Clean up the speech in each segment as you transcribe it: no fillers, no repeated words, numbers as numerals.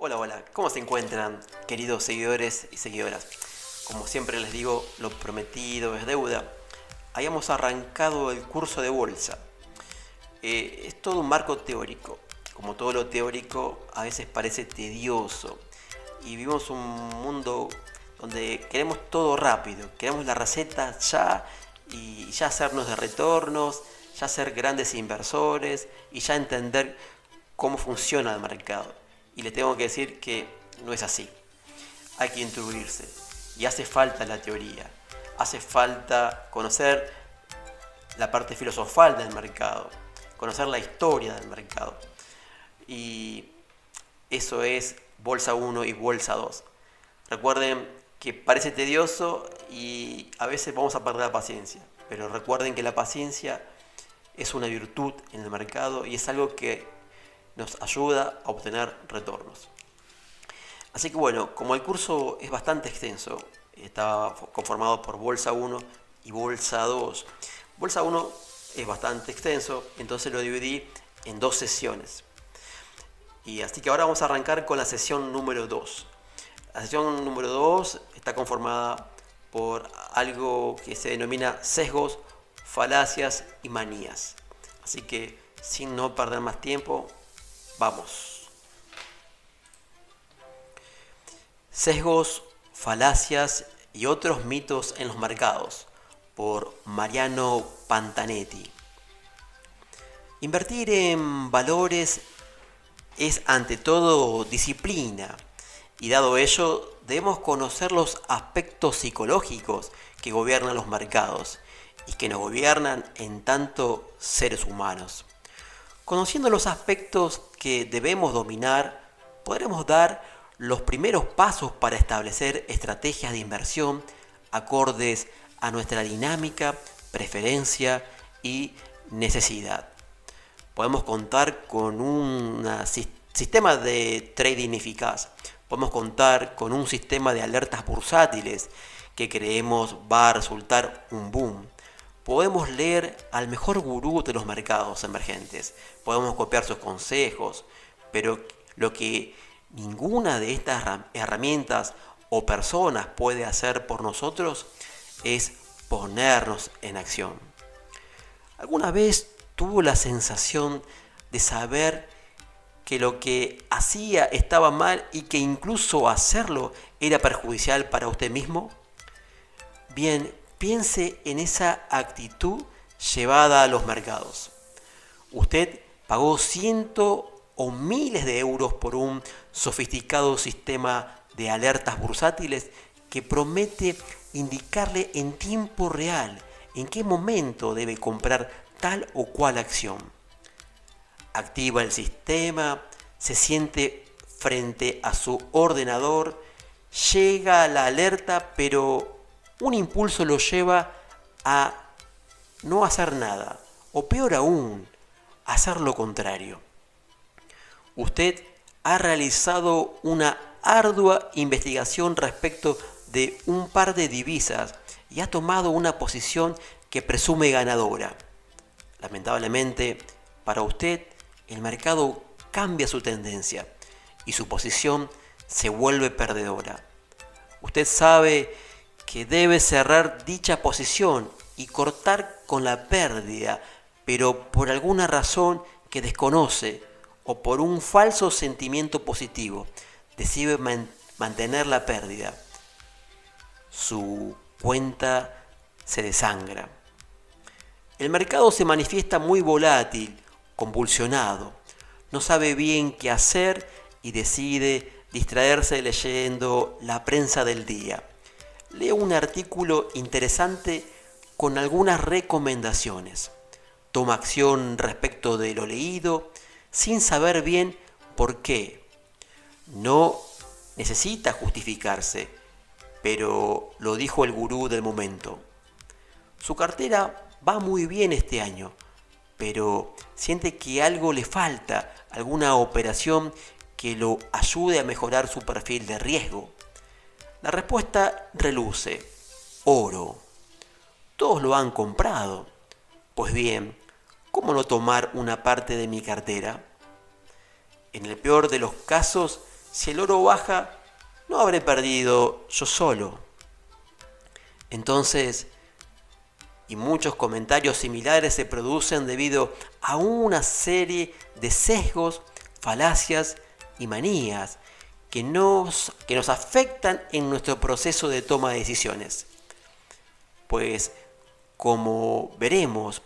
Hola, hola, ¿cómo se encuentran, queridos seguidores y seguidoras? Como siempre les digo, lo prometido es deuda. Hayamos arrancado el curso de bolsa. Es todo un marco teórico. Como todo lo teórico, a veces parece tedioso. Y vivimos un mundo donde queremos todo rápido. Queremos la receta ya y ya hacernos de retornos, ya ser grandes inversores y ya entender cómo funciona el mercado. Y le tengo que decir que no es así. Hay que instruirse. Y hace falta la teoría. Hace falta conocer la parte filosofal del mercado. Conocer la historia del mercado. Y eso es Bolsa uno y Bolsa 2. Recuerden que parece tedioso y a veces vamos a perder la paciencia. Pero recuerden que la paciencia es una virtud en el mercado y es algo que nos ayuda a obtener retornos. Así que bueno, como el curso es bastante extenso, está conformado por Bolsa uno y Bolsa 2. Bolsa uno es bastante extenso, entonces lo dividí en dos sesiones. Y así que ahora vamos a arrancar con la sesión número 2. La sesión número 2 está conformada por algo que se denomina sesgos, falacias y manías. Así que sin no perder más tiempo, vamos. Sesgos, falacias y otros mitos en los mercados, por Mariano Pantanetti. Invertir en valores es ante todo disciplina, y dado ello debemos conocer los aspectos psicológicos que gobiernan los mercados y que nos gobiernan en tanto seres humanos. Conociendo los aspectos que debemos dominar, podremos dar los primeros pasos para establecer estrategias de inversión acordes a nuestra dinámica, preferencia y necesidad. Podemos contar con un sistema de trading eficaz. Podemos contar con un sistema de alertas bursátiles que creemos va a resultar un boom. Podemos leer al mejor gurú de los mercados emergentes. Podemos copiar sus consejos. Pero lo que ninguna de estas herramientas o personas puede hacer por nosotros es ponernos en acción. ¿Alguna vez tuvo la sensación de saber que lo que hacía estaba mal y que incluso hacerlo era perjudicial para usted mismo? Bien, piense en esa actitud llevada a los mercados. Usted pagó cientos o miles de euros por un sofisticado sistema de alertas bursátiles que promete indicarle en tiempo real en qué momento debe comprar tal o cual acción. Activa el sistema, se siente frente a su ordenador, llega la alerta, pero un impulso lo lleva a no hacer nada, o peor aún, hacer lo contrario. Usted ha realizado una ardua investigación respecto de un par de divisas y ha tomado una posición que presume ganadora. Lamentablemente, para usted, el mercado cambia su tendencia y su posición se vuelve perdedora. Usted sabe que debe cerrar dicha posición y cortar con la pérdida, pero por alguna razón que desconoce o por un falso sentimiento positivo, decide mantener la pérdida. Su cuenta se desangra. El mercado se manifiesta muy volátil, convulsionado. No sabe bien qué hacer y decide distraerse leyendo la prensa del día. Lee un artículo interesante con algunas recomendaciones. Toma acción respecto de lo leído sin saber bien por qué. No necesita justificarse, pero lo dijo el gurú del momento. Su cartera va muy bien este año, pero siente que algo le falta, alguna operación que lo ayude a mejorar su perfil de riesgo. La respuesta reluce: oro. Todos lo han comprado. Pues bien, ¿cómo no tomar una parte de mi cartera? En el peor de los casos, Si el oro baja, no habré perdido yo solo. Entonces, y muchos comentarios similares se producen debido a una serie de sesgos, falacias y manías que nos afectan en nuestro proceso de toma de decisiones. Pues, como veremos,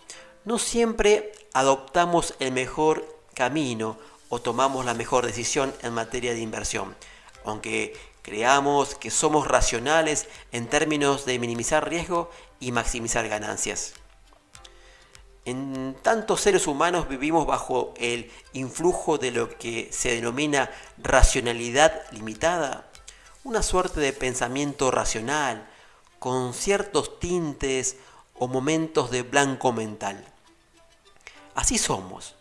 no siempre adoptamos el mejor camino o tomamos la mejor decisión en materia de inversión, aunque creamos que somos racionales en términos de minimizar riesgo y maximizar ganancias. En tantos seres humanos vivimos bajo el influjo de lo que se denomina racionalidad limitada, una suerte de pensamiento racional, con ciertos tintes o momentos de blanco mental. Así somos,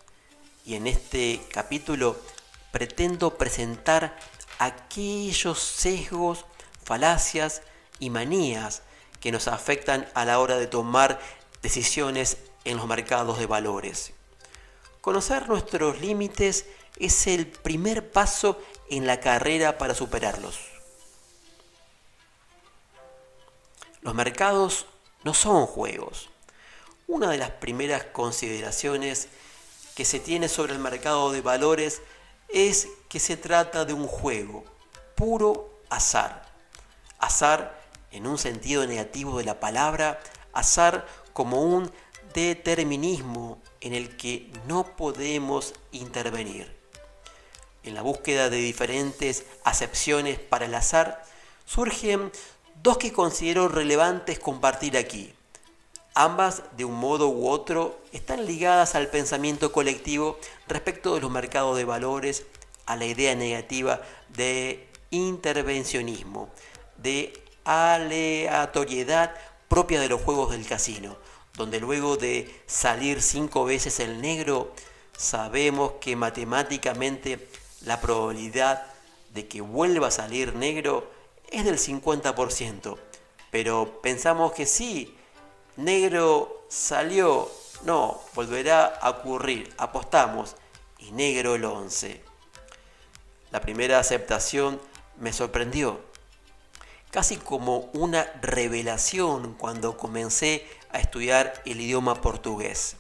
y en este capítulo pretendo presentar aquellos sesgos, falacias y manías que nos afectan a la hora de tomar decisiones en los mercados de valores. Conocer nuestros límites es el primer paso en la carrera para superarlos. Los mercados no son juegos. Una de las primeras consideraciones que se tiene sobre el mercado de valores es que se trata de un juego, puro azar. Azar en un sentido negativo de la palabra, azar como un determinismo en el que no podemos intervenir. En la búsqueda de diferentes acepciones para el azar, surgen dos que considero relevantes compartir aquí. Ambas, de un modo u otro, están ligadas al pensamiento colectivo respecto de los mercados de valores, a la idea negativa de intervencionismo, de aleatoriedad propia de los juegos del casino, donde luego de salir 5 veces el negro, sabemos que matemáticamente la probabilidad de que vuelva a salir negro es del 50%, pero pensamos que sí, negro salió, no, volverá a ocurrir, apostamos, y negro el 11. La primera aceptación me sorprendió, casi como una revelación cuando comencé a estudiar el idioma portugués.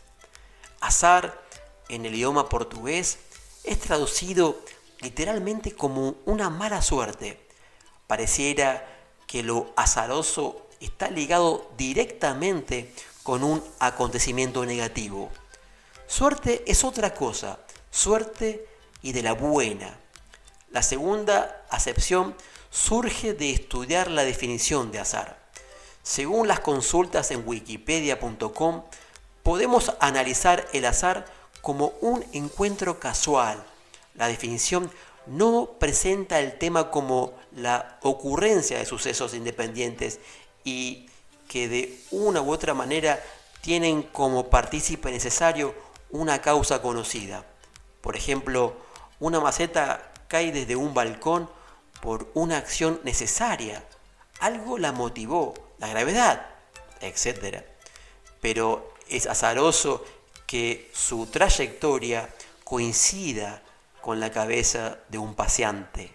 Azar en el idioma portugués es traducido literalmente como una mala suerte. Pareciera que lo azaroso está ligado directamente con un acontecimiento negativo. Suerte es otra cosa, suerte y de la buena. La segunda acepción surge de estudiar la definición de azar. Según las consultas en wikipedia.com, podemos analizar el azar como un encuentro casual. La definición no presenta el tema como la ocurrencia de sucesos independientes y que de una u otra manera tienen como partícipe necesario una causa conocida. Por ejemplo, una maceta cae desde un balcón por una acción necesaria. Algo la motivó, la gravedad, etc. Pero es azaroso que su trayectoria coincida con la cabeza de un paseante.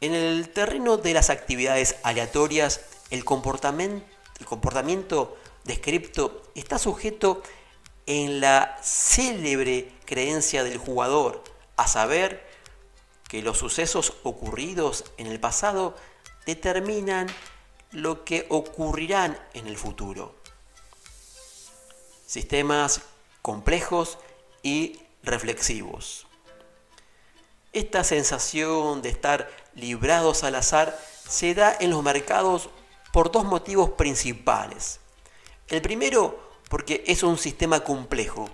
En el terreno de las actividades aleatorias, el comportamiento descripto está sujeto en la célebre creencia del jugador, a saber que los sucesos ocurridos en el pasado determinan lo que ocurrirán en el futuro. Sistemas complejos y reflexivos. Esta sensación de estar librados al azar se da en los mercados por dos motivos principales. El primero, porque es un sistema complejo,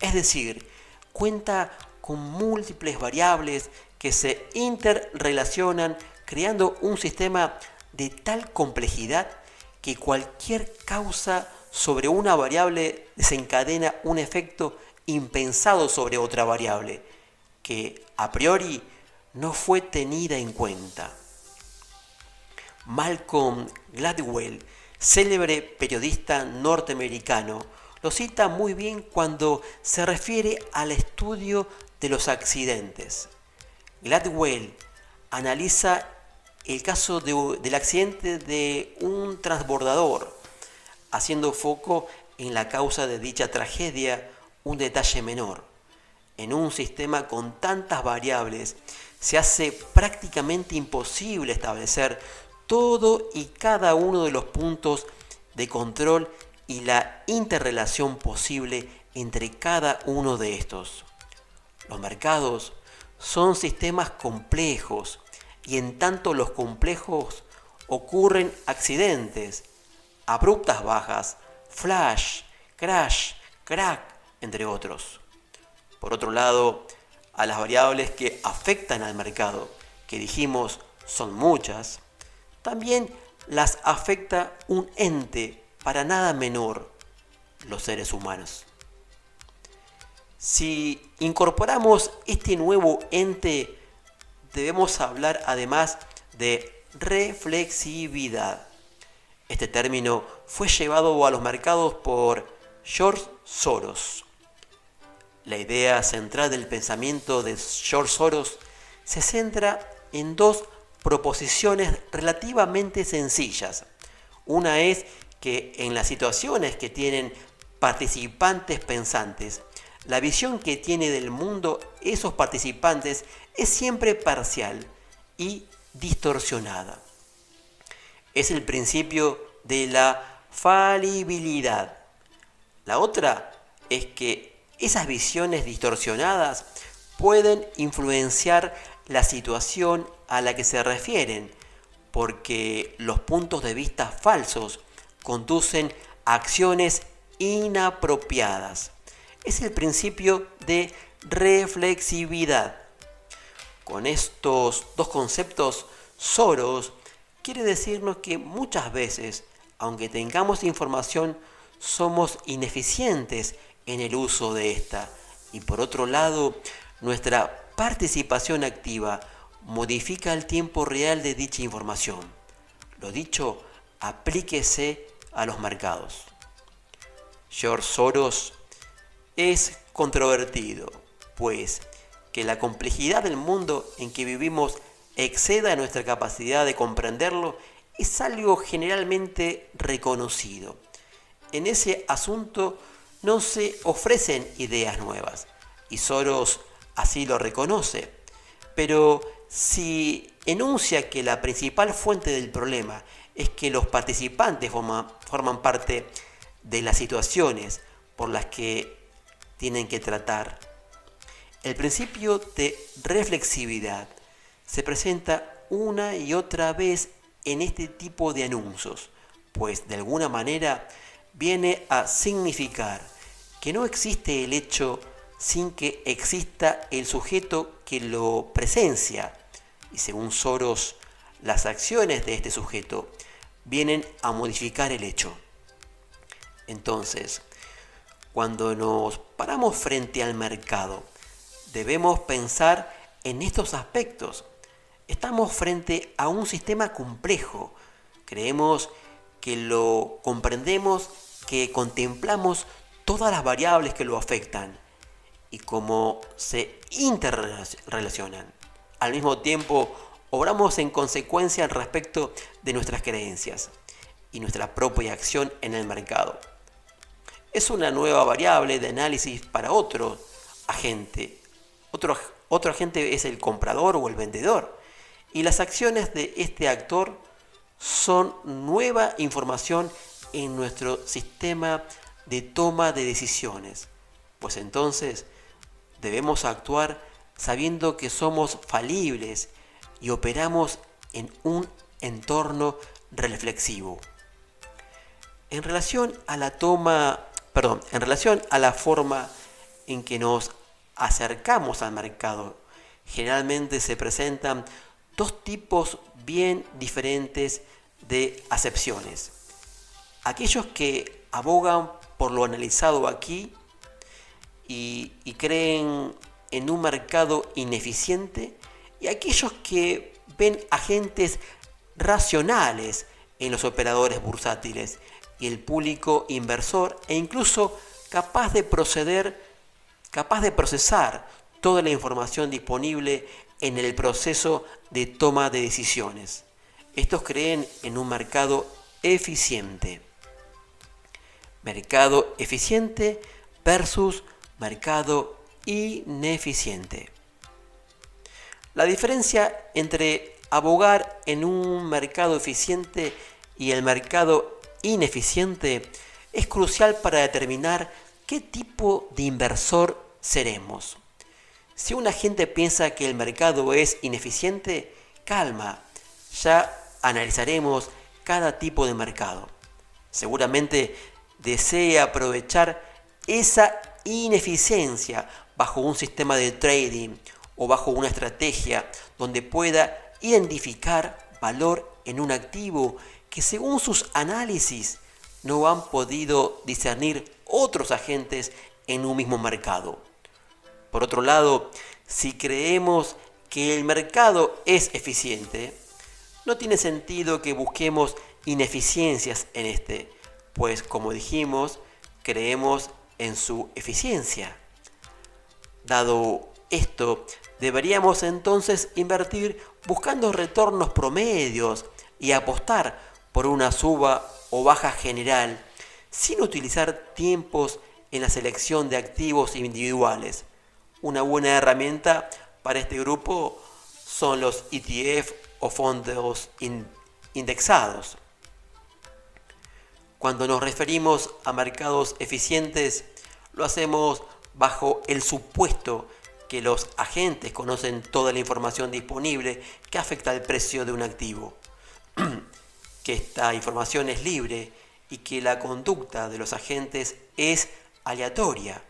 es decir, cuenta con múltiples variables que se interrelacionan creando un sistema de tal complejidad que cualquier causa sobre una variable desencadena un efecto impensado sobre otra variable, que a priori no fue tenida en cuenta. Malcolm Gladwell, célebre periodista norteamericano, lo cita muy bien cuando se refiere al estudio de los accidentes. Gladwell analiza el caso del accidente de un transbordador, haciendo foco en la causa de dicha tragedia, un detalle menor. En un sistema con tantas variables, se hace prácticamente imposible establecer todo y cada uno de los puntos de control y la interrelación posible entre cada uno de estos. Los mercados son sistemas complejos y en tanto los complejos ocurren accidentes, abruptas bajas, flash, crash, crack, entre otros. Por otro lado, a las variables que afectan al mercado, que dijimos son muchas, también las afecta un ente para nada menor, los seres humanos. Si incorporamos este nuevo ente, debemos hablar además de reflexividad. Este término fue llevado a los mercados por George Soros. La idea central del pensamiento de George Soros se centra en dos proposiciones relativamente sencillas. Una es que en las situaciones que tienen participantes pensantes, la visión que tiene del mundo esos participantes es siempre parcial y distorsionada. Es el principio de la falibilidad. La otra es que esas visiones distorsionadas pueden influenciar la situación a la que se refieren, porque los puntos de vista falsos conducen a acciones inapropiadas. Es el principio de reflexividad. Con estos dos conceptos, Soros quiere decirnos que muchas veces, aunque tengamos información, somos ineficientes en el uso de esta. Y por otro lado, nuestra participación activa modifica el tiempo real de dicha información. Lo dicho, aplíquese a los mercados. George Soros es controvertido, pues que la complejidad del mundo en que vivimos exceda nuestra capacidad de comprenderlo es algo generalmente reconocido. En ese asunto no se ofrecen ideas nuevas, y Soros así lo reconoce. Pero si enuncia que la principal fuente del problema es que los participantes forman parte de las situaciones por las que tienen que tratar, el principio de reflexividad se presenta una y otra vez en este tipo de anuncios, pues de alguna manera viene a significar que no existe el hecho sin que exista el sujeto que lo presencia. Y según Soros, las acciones de este sujeto vienen a modificar el hecho. Entonces, cuando nos paramos frente al mercado, debemos pensar en estos aspectos. Estamos frente a un sistema complejo. Creemos que lo comprendemos, que contemplamos todas las variables que lo afectan y cómo se interrelacionan. Al mismo tiempo, obramos en consecuencia al respecto de nuestras creencias y nuestra propia acción en el mercado. Es una nueva variable de análisis para otro agente. Otro agente es el comprador o el vendedor. Y las acciones de este actor son nueva información en nuestro sistema de toma de decisiones. Pues entonces debemos actuar sabiendo que somos falibles y operamos en un entorno reflexivo. En relación a la forma en que nos acercamos al mercado, generalmente se presentan dos tipos bien diferentes de acepciones. Aquellos que abogan por lo analizado aquí y creen en un mercado ineficiente, y aquellos que ven agentes racionales en los operadores bursátiles y el público inversor, e incluso capaz de procesar toda la información disponible en el proceso de toma de decisiones. Estos creen en un mercado eficiente. Mercado eficiente versus mercado ineficiente. La diferencia entre abogar en un mercado eficiente y el mercado ineficiente es crucial para determinar qué tipo de inversor seremos. Si un agente piensa que el mercado es ineficiente, calma, ya analizaremos cada tipo de mercado. Seguramente desea aprovechar esa ineficiencia bajo un sistema de trading o bajo una estrategia donde pueda identificar valor en un activo que según sus análisis no han podido discernir otros agentes en un mismo mercado. Por otro lado, si creemos que el mercado es eficiente, no tiene sentido que busquemos ineficiencias en este, pues como dijimos, creemos en su eficiencia. Dado esto, deberíamos entonces invertir buscando retornos promedios y apostar por una suba o baja general, sin utilizar tiempos en la selección de activos individuales. Una buena herramienta para este grupo son los ETF o fondos indexados. Cuando nos referimos a mercados eficientes, lo hacemos bajo el supuesto que los agentes conocen toda la información disponible que afecta al precio de un activo, que esta información es libre y que la conducta de los agentes es aleatoria,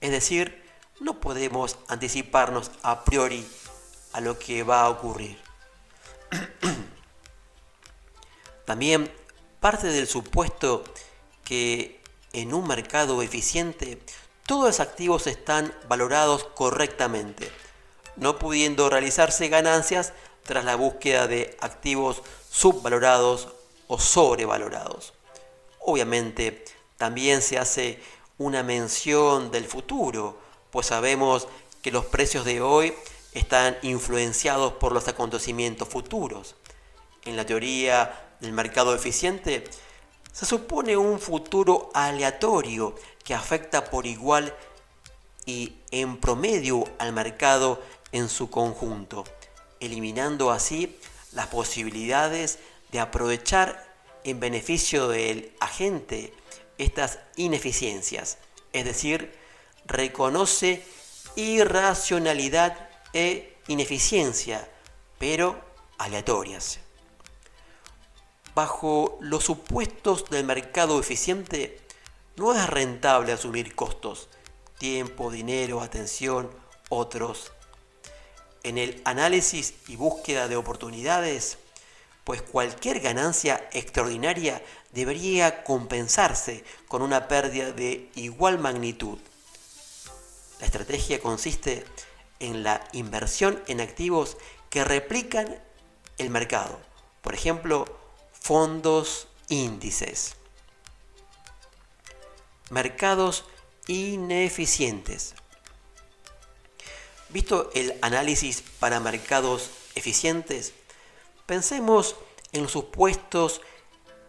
es decir, no podemos anticiparnos a priori a lo que va a ocurrir. También parte del supuesto que en un mercado eficiente todos los activos están valorados correctamente, no pudiendo realizarse ganancias tras la búsqueda de activos subvalorados o sobrevalorados. Obviamente, también se hace una mención del futuro, pues sabemos que los precios de hoy están influenciados por los acontecimientos futuros. En la teoría del mercado eficiente, se supone un futuro aleatorio que afecta por igual y en promedio al mercado en su conjunto, eliminando así las posibilidades de aprovechar en beneficio del agente estas ineficiencias, es decir, reconoce irracionalidad e ineficiencia, pero aleatorias. Bajo los supuestos del mercado eficiente, no es rentable asumir costos, tiempo, dinero, atención, otros. En el análisis y búsqueda de oportunidades, pues cualquier ganancia extraordinaria debería compensarse con una pérdida de igual magnitud. La estrategia consiste en la inversión en activos que replican el mercado, por ejemplo, fondos índices. Mercados ineficientes. Visto el análisis para mercados eficientes, pensemos en los supuestos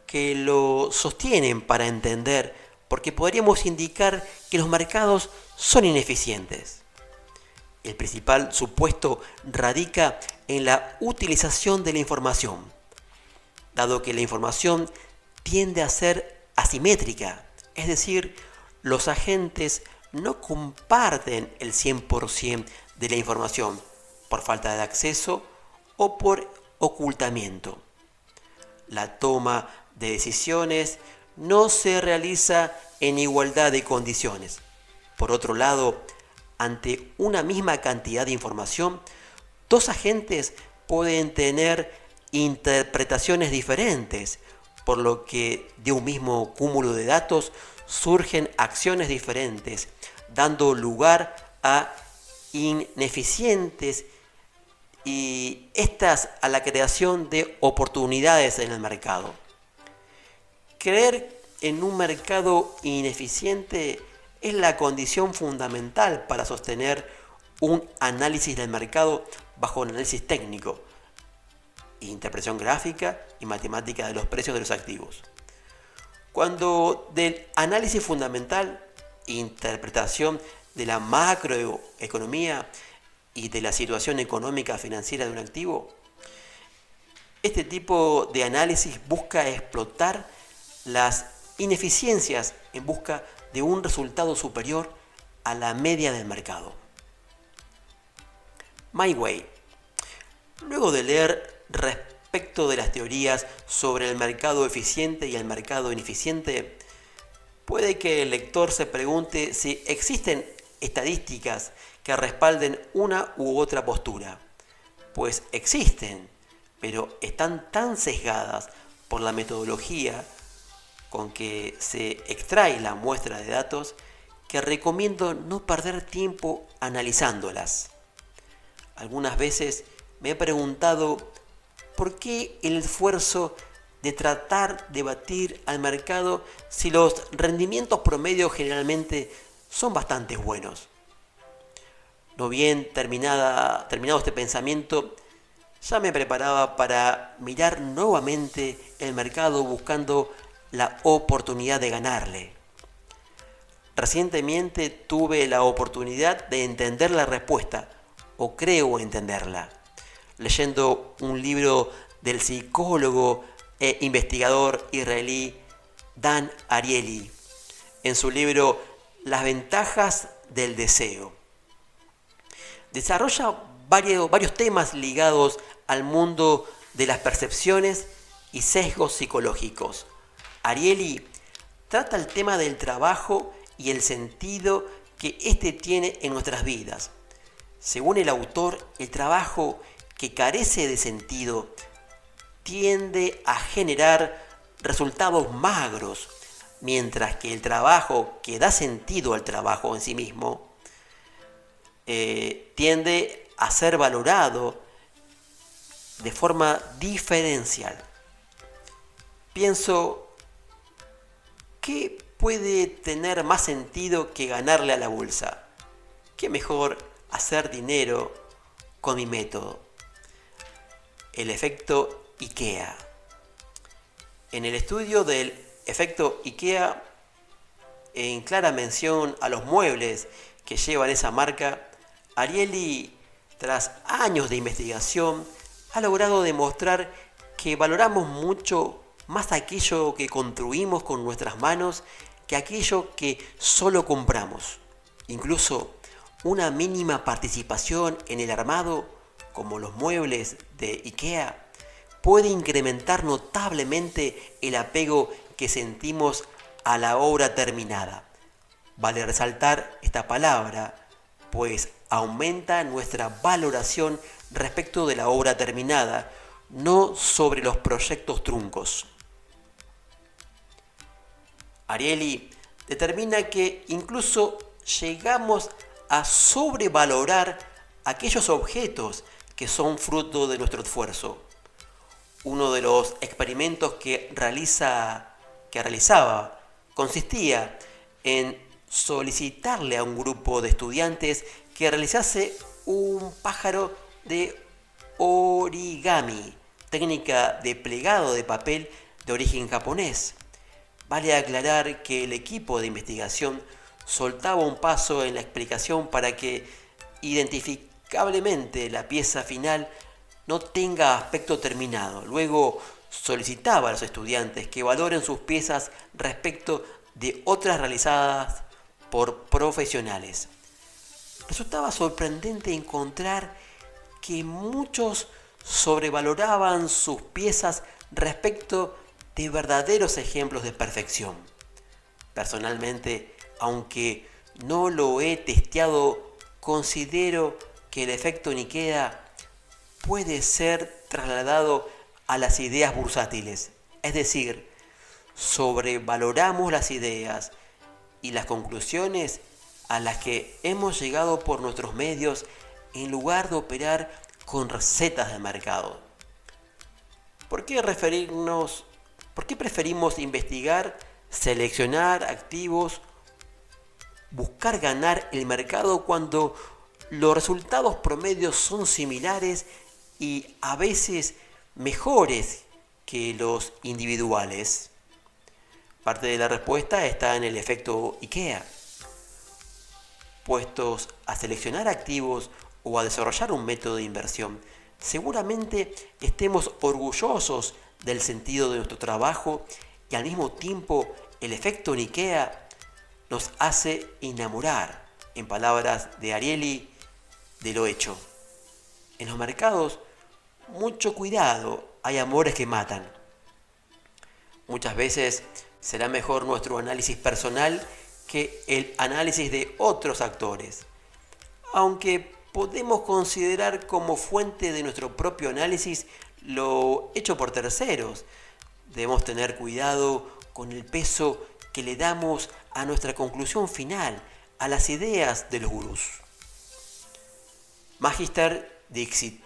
que lo sostienen para entender, porque podríamos indicar que los mercados son ineficientes. El principal supuesto radica en la utilización de la información, dado que la información tiende a ser asimétrica, es decir, los agentes no comparten el 100% de la información por falta de acceso o por ocultamiento. La toma de decisiones no se realiza en igualdad de condiciones. Por otro lado, ante una misma cantidad de información, dos agentes pueden tener interpretaciones diferentes, por lo que de un mismo cúmulo de datos surgen acciones diferentes, dando lugar a ineficientes y estas a la creación de oportunidades en el mercado. Creer en un mercado ineficiente es la condición fundamental para sostener un análisis del mercado bajo un análisis técnico, interpretación gráfica y matemática de los precios de los activos. Cuando del análisis fundamental, interpretación de la macroeconomía y de la situación económica financiera de un activo, este tipo de análisis busca explotar las ineficiencias en busca de un resultado superior a la media del mercado. My Way. Luego de leer respecto de las teorías sobre el mercado eficiente y el mercado ineficiente, puede que el lector se pregunte si existen estadísticas que respalden una u otra postura. Pues existen, pero están tan sesgadas por la metodología con que se extrae la muestra de datos que recomiendo no perder tiempo analizándolas. Algunas veces me he preguntado por qué el esfuerzo de tratar de batir al mercado si los rendimientos promedios generalmente son bastante buenos. No bien terminado este pensamiento, ya me preparaba para mirar nuevamente el mercado buscando la oportunidad de ganarle. Recientemente tuve la oportunidad de entender la respuesta, o creo entenderla, leyendo un libro del psicólogo e investigador israelí Dan Ariely, en su libro Las ventajas del deseo. Desarrolla varios temas ligados al mundo de las percepciones y sesgos psicológicos. Ariely trata el tema del trabajo y el sentido que éste tiene en nuestras vidas. Según el autor, el trabajo que carece de sentido tiende a generar resultados magros, mientras que el trabajo que da sentido al trabajo en sí mismo tiende a ser valorado de forma diferencial. Pienso, ¿qué puede tener más sentido que ganarle a la bolsa? ¿Qué mejor hacer dinero con mi método? El efecto IKEA. En el estudio del efecto IKEA, en clara mención a los muebles que llevan esa marca, Ariely, tras años de investigación, ha logrado demostrar que valoramos mucho más aquello que construimos con nuestras manos que aquello que solo compramos. Incluso una mínima participación en el armado, como los muebles de IKEA, puede incrementar notablemente el apego que sentimos a la obra terminada. Vale resaltar esta palabra, pues aumenta nuestra valoración respecto de la obra terminada, no sobre los proyectos truncos. Ariely determina que incluso llegamos a sobrevalorar aquellos objetos que son fruto de nuestro esfuerzo. Uno de los experimentos que realizaba consistía en solicitarle a un grupo de estudiantes que realizase un pájaro de origami, técnica de plegado de papel de origen japonés. Vale aclarar que el equipo de investigación soltaba un paso en la explicación para que identificablemente la pieza final no tenga aspecto terminado. Luego solicitaba a los estudiantes que valoren sus piezas respecto de otras realizadas por profesionales. Resultaba sorprendente encontrar que muchos sobrevaloraban sus piezas respecto de verdaderos ejemplos de perfección. Personalmente, aunque no lo he testeado, considero que el efecto IKEA puede ser trasladado a las ideas bursátiles, es decir, sobrevaloramos las ideas y las conclusiones a las que hemos llegado por nuestros medios en lugar de operar con recetas de mercado. ¿Por qué preferimos investigar, seleccionar activos, buscar ganar el mercado cuando los resultados promedios son similares y a veces mejores que los individuales? Parte de la respuesta está en el efecto IKEA. Puestos a seleccionar activos o a desarrollar un método de inversión, seguramente estemos orgullosos del sentido de nuestro trabajo y al mismo tiempo el efecto IKEA nos hace enamorar, en palabras de Ariely, de lo hecho. En los mercados, mucho cuidado, hay amores que matan. Muchas veces será mejor nuestro análisis personal que el análisis de otros actores. Aunque podemos considerar como fuente de nuestro propio análisis lo hecho por terceros, debemos tener cuidado con el peso que le damos a nuestra conclusión final, a las ideas de los gurús. Magister Dixit.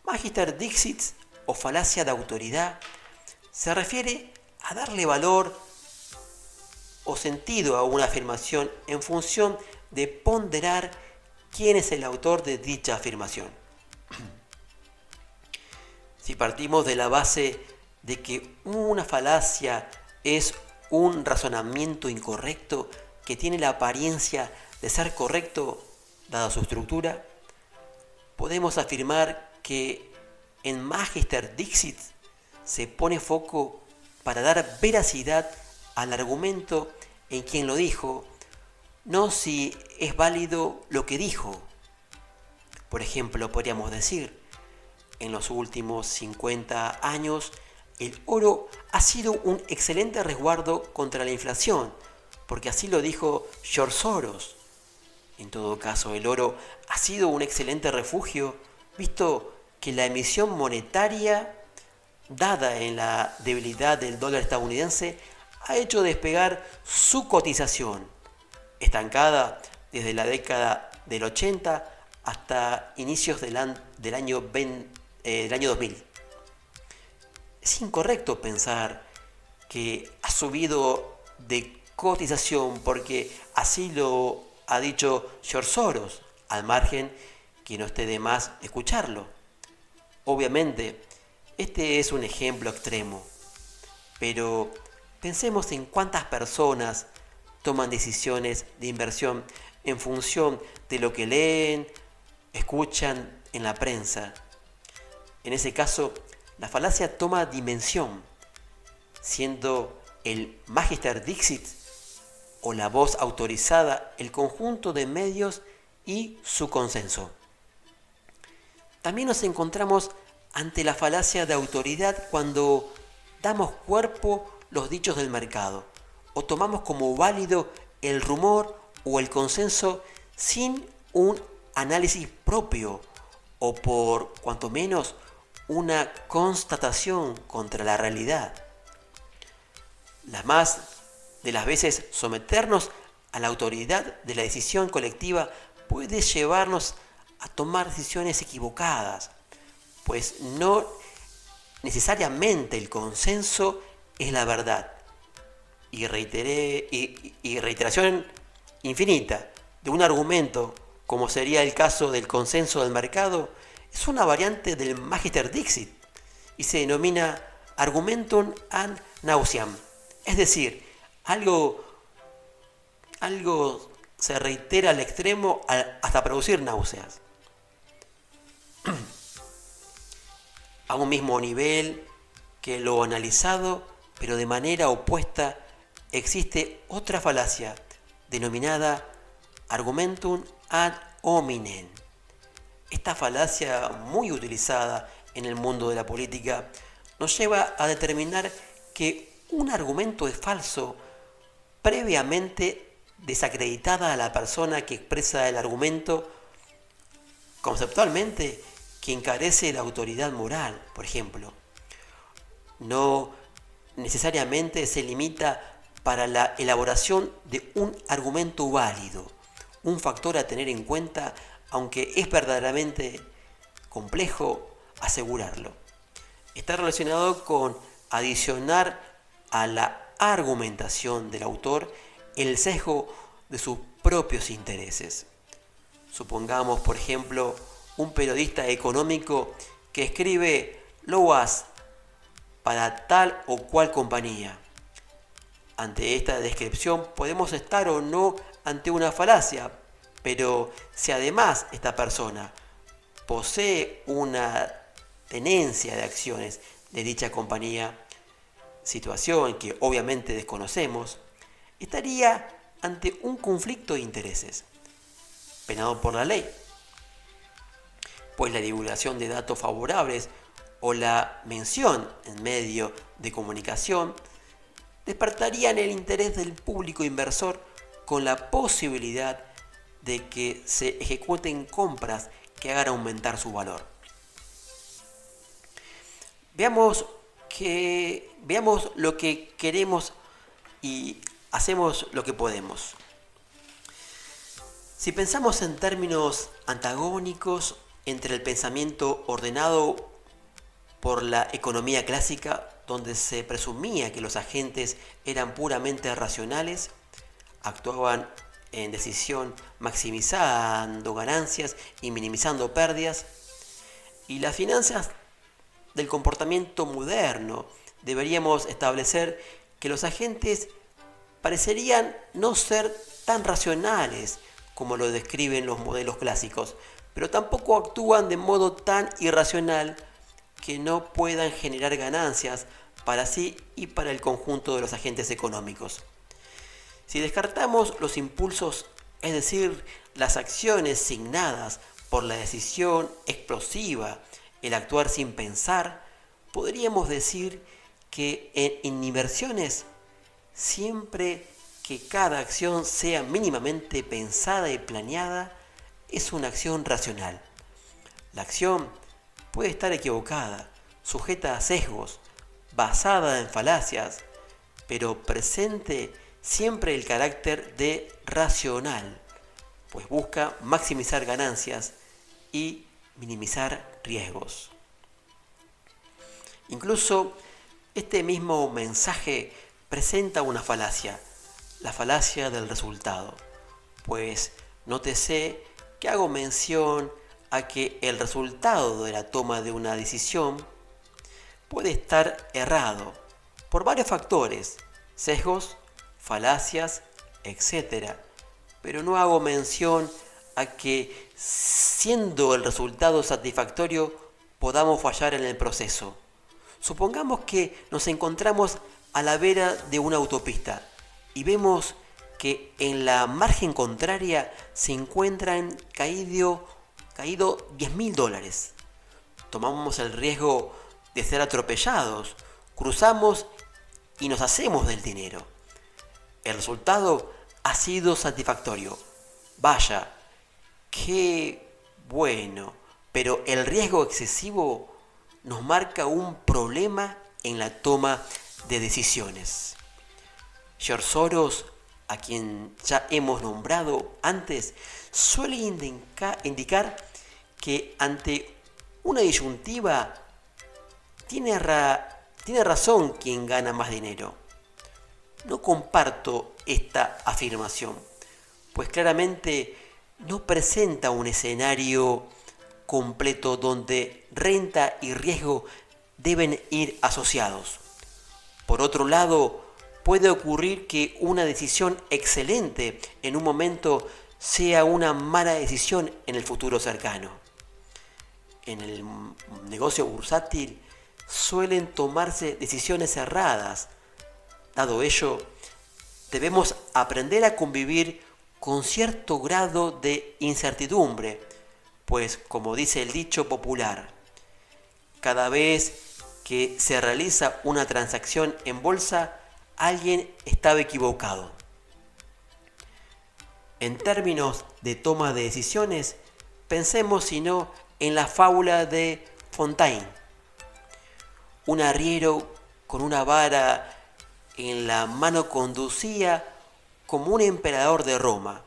Magister Dixit o falacia de autoridad se refiere a darle valor o sentido a una afirmación en función de ponderar quién es el autor de dicha afirmación. Si partimos de la base de que una falacia es un razonamiento incorrecto que tiene la apariencia de ser correcto dada su estructura, podemos afirmar que en Magister Dixit se pone foco para dar veracidad al argumento en quien lo dijo, no si es válido lo que dijo. Por ejemplo, podríamos decir, en los últimos 50 años, el oro ha sido un excelente resguardo contra la inflación, porque así lo dijo George Soros. En todo caso, el oro ha sido un excelente refugio, visto que la emisión monetaria, dada en la debilidad del dólar estadounidense, ha hecho despegar su cotización, estancada desde la década del 80 hasta inicios del año 2000. Es incorrecto pensar que ha subido de cotización porque así lo ha dicho George Soros, al margen que no esté de más escucharlo. Obviamente, este es un ejemplo extremo, pero pensemos en cuántas personas toman decisiones de inversión en función de lo que leen, escuchan en la prensa. En ese caso, la falacia toma dimensión, siendo el Magister Dixit o la voz autorizada el conjunto de medios y su consenso. También nos encontramos ante la falacia de autoridad cuando damos cuerpo los dichos del mercado o tomamos como válido el rumor o el consenso sin un análisis propio o por cuanto menos una constatación contra la realidad. Las más de las veces someternos a la autoridad de la decisión colectiva puede llevarnos a tomar decisiones equivocadas, pues no necesariamente el consenso es la verdad. Y reiteración infinita de un argumento, como sería el caso del consenso del mercado, es una variante del Magister Dixit y se denomina argumentum ad nauseam, es decir, algo se reitera al extremo hasta producir náuseas. A un mismo nivel que lo analizado, pero de manera opuesta, existe otra falacia denominada argumentum ad hominem. Esta falacia, muy utilizada en el mundo de la política, nos lleva a determinar que un argumento es falso previamente desacreditada a la persona que expresa el argumento, conceptualmente que encarece la autoridad moral, por ejemplo. No necesariamente se limita para la elaboración de un argumento válido, un factor a tener en cuenta, aunque es verdaderamente complejo asegurarlo. Está relacionado con adicionar a la argumentación del autor el sesgo de sus propios intereses. Supongamos, por ejemplo, un periodista económico que escribe loas para tal o cual compañía. Ante esta descripción podemos estar o no ante una falacia, pero si además esta persona posee una tenencia de acciones de dicha compañía, situación que obviamente desconocemos, estaría ante un conflicto de intereses, penado por la ley, pues la divulgación de datos favorables o la mención en medio de comunicación despertarían el interés del público inversor con la posibilidad de que se ejecuten compras que hagan aumentar su valor. Veamos lo que queremos y hacemos lo que podemos. Si pensamos en términos antagónicos entre el pensamiento ordenado por la economía clásica, donde se presumía que los agentes eran puramente racionales, actuaban en decisión maximizando ganancias y minimizando pérdidas, y las finanzas del comportamiento moderno, deberíamos establecer que los agentes parecerían no ser tan racionales como lo describen los modelos clásicos, pero tampoco actúan de modo tan irracional que no puedan generar ganancias para sí y para el conjunto de los agentes económicos. Si descartamos los impulsos, es decir, las acciones signadas por la decisión explosiva, el actuar sin pensar, podríamos decir que en inversiones, siempre que cada acción sea mínimamente pensada y planeada, es una acción racional. La acción puede estar equivocada, sujeta a sesgos, basada en falacias, pero presente siempre el carácter de racional, pues busca maximizar ganancias y minimizar riesgos. Incluso este mismo mensaje presenta una falacia, la falacia del resultado, pues nótese que hago mención a que el resultado de la toma de una decisión puede estar errado por varios factores, sesgos, falacias, etc. Pero no hago mención a que, siendo el resultado satisfactorio, podamos fallar en el proceso. Supongamos que nos encontramos a la vera de una autopista y vemos que en la margen contraria se encuentran caído $10.000. Tomamos el riesgo de ser atropellados, cruzamos y nos hacemos del dinero. El resultado ha sido satisfactorio. Vaya, qué bueno, pero el riesgo excesivo nos marca un problema en la toma de decisiones. George Soros, a quien ya hemos nombrado antes, suele indicar que ante una disyuntiva tiene razón quien gana más dinero. No comparto esta afirmación, pues claramente no presenta un escenario completo donde renta y riesgo deben ir asociados. Por otro lado, puede ocurrir que una decisión excelente en un momento sea una mala decisión en el futuro cercano. En el negocio bursátil suelen tomarse decisiones erradas. Dado ello, debemos aprender a convivir con cierto grado de incertidumbre, pues como dice el dicho popular, cada vez que se realiza una transacción en bolsa, alguien estaba equivocado. En términos de toma de decisiones, pensemos sino en la fábula de Fontaine. Un arriero con una vara en la mano conducía como un emperador de Roma.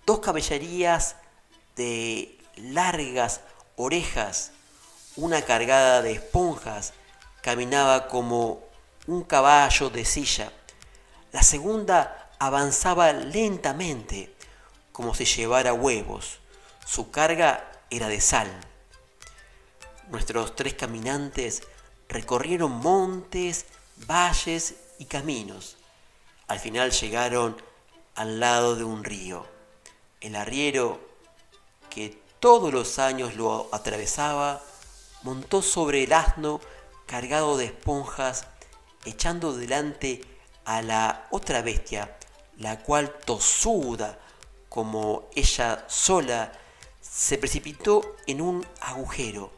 Dos caballerías de largas orejas, una cargada de esponjas, caminaba como un caballo de silla. La segunda avanzaba lentamente, como si llevara huevos. Su carga era de sal. Nuestros tres caminantes recorrieron montes, valles y caminos. Al final llegaron al lado de un río. El arriero, que todos los años lo atravesaba, montó sobre el asno cargado de esponjas, echando delante a la otra bestia, la cual, tosuda como ella sola, se precipitó en un agujero.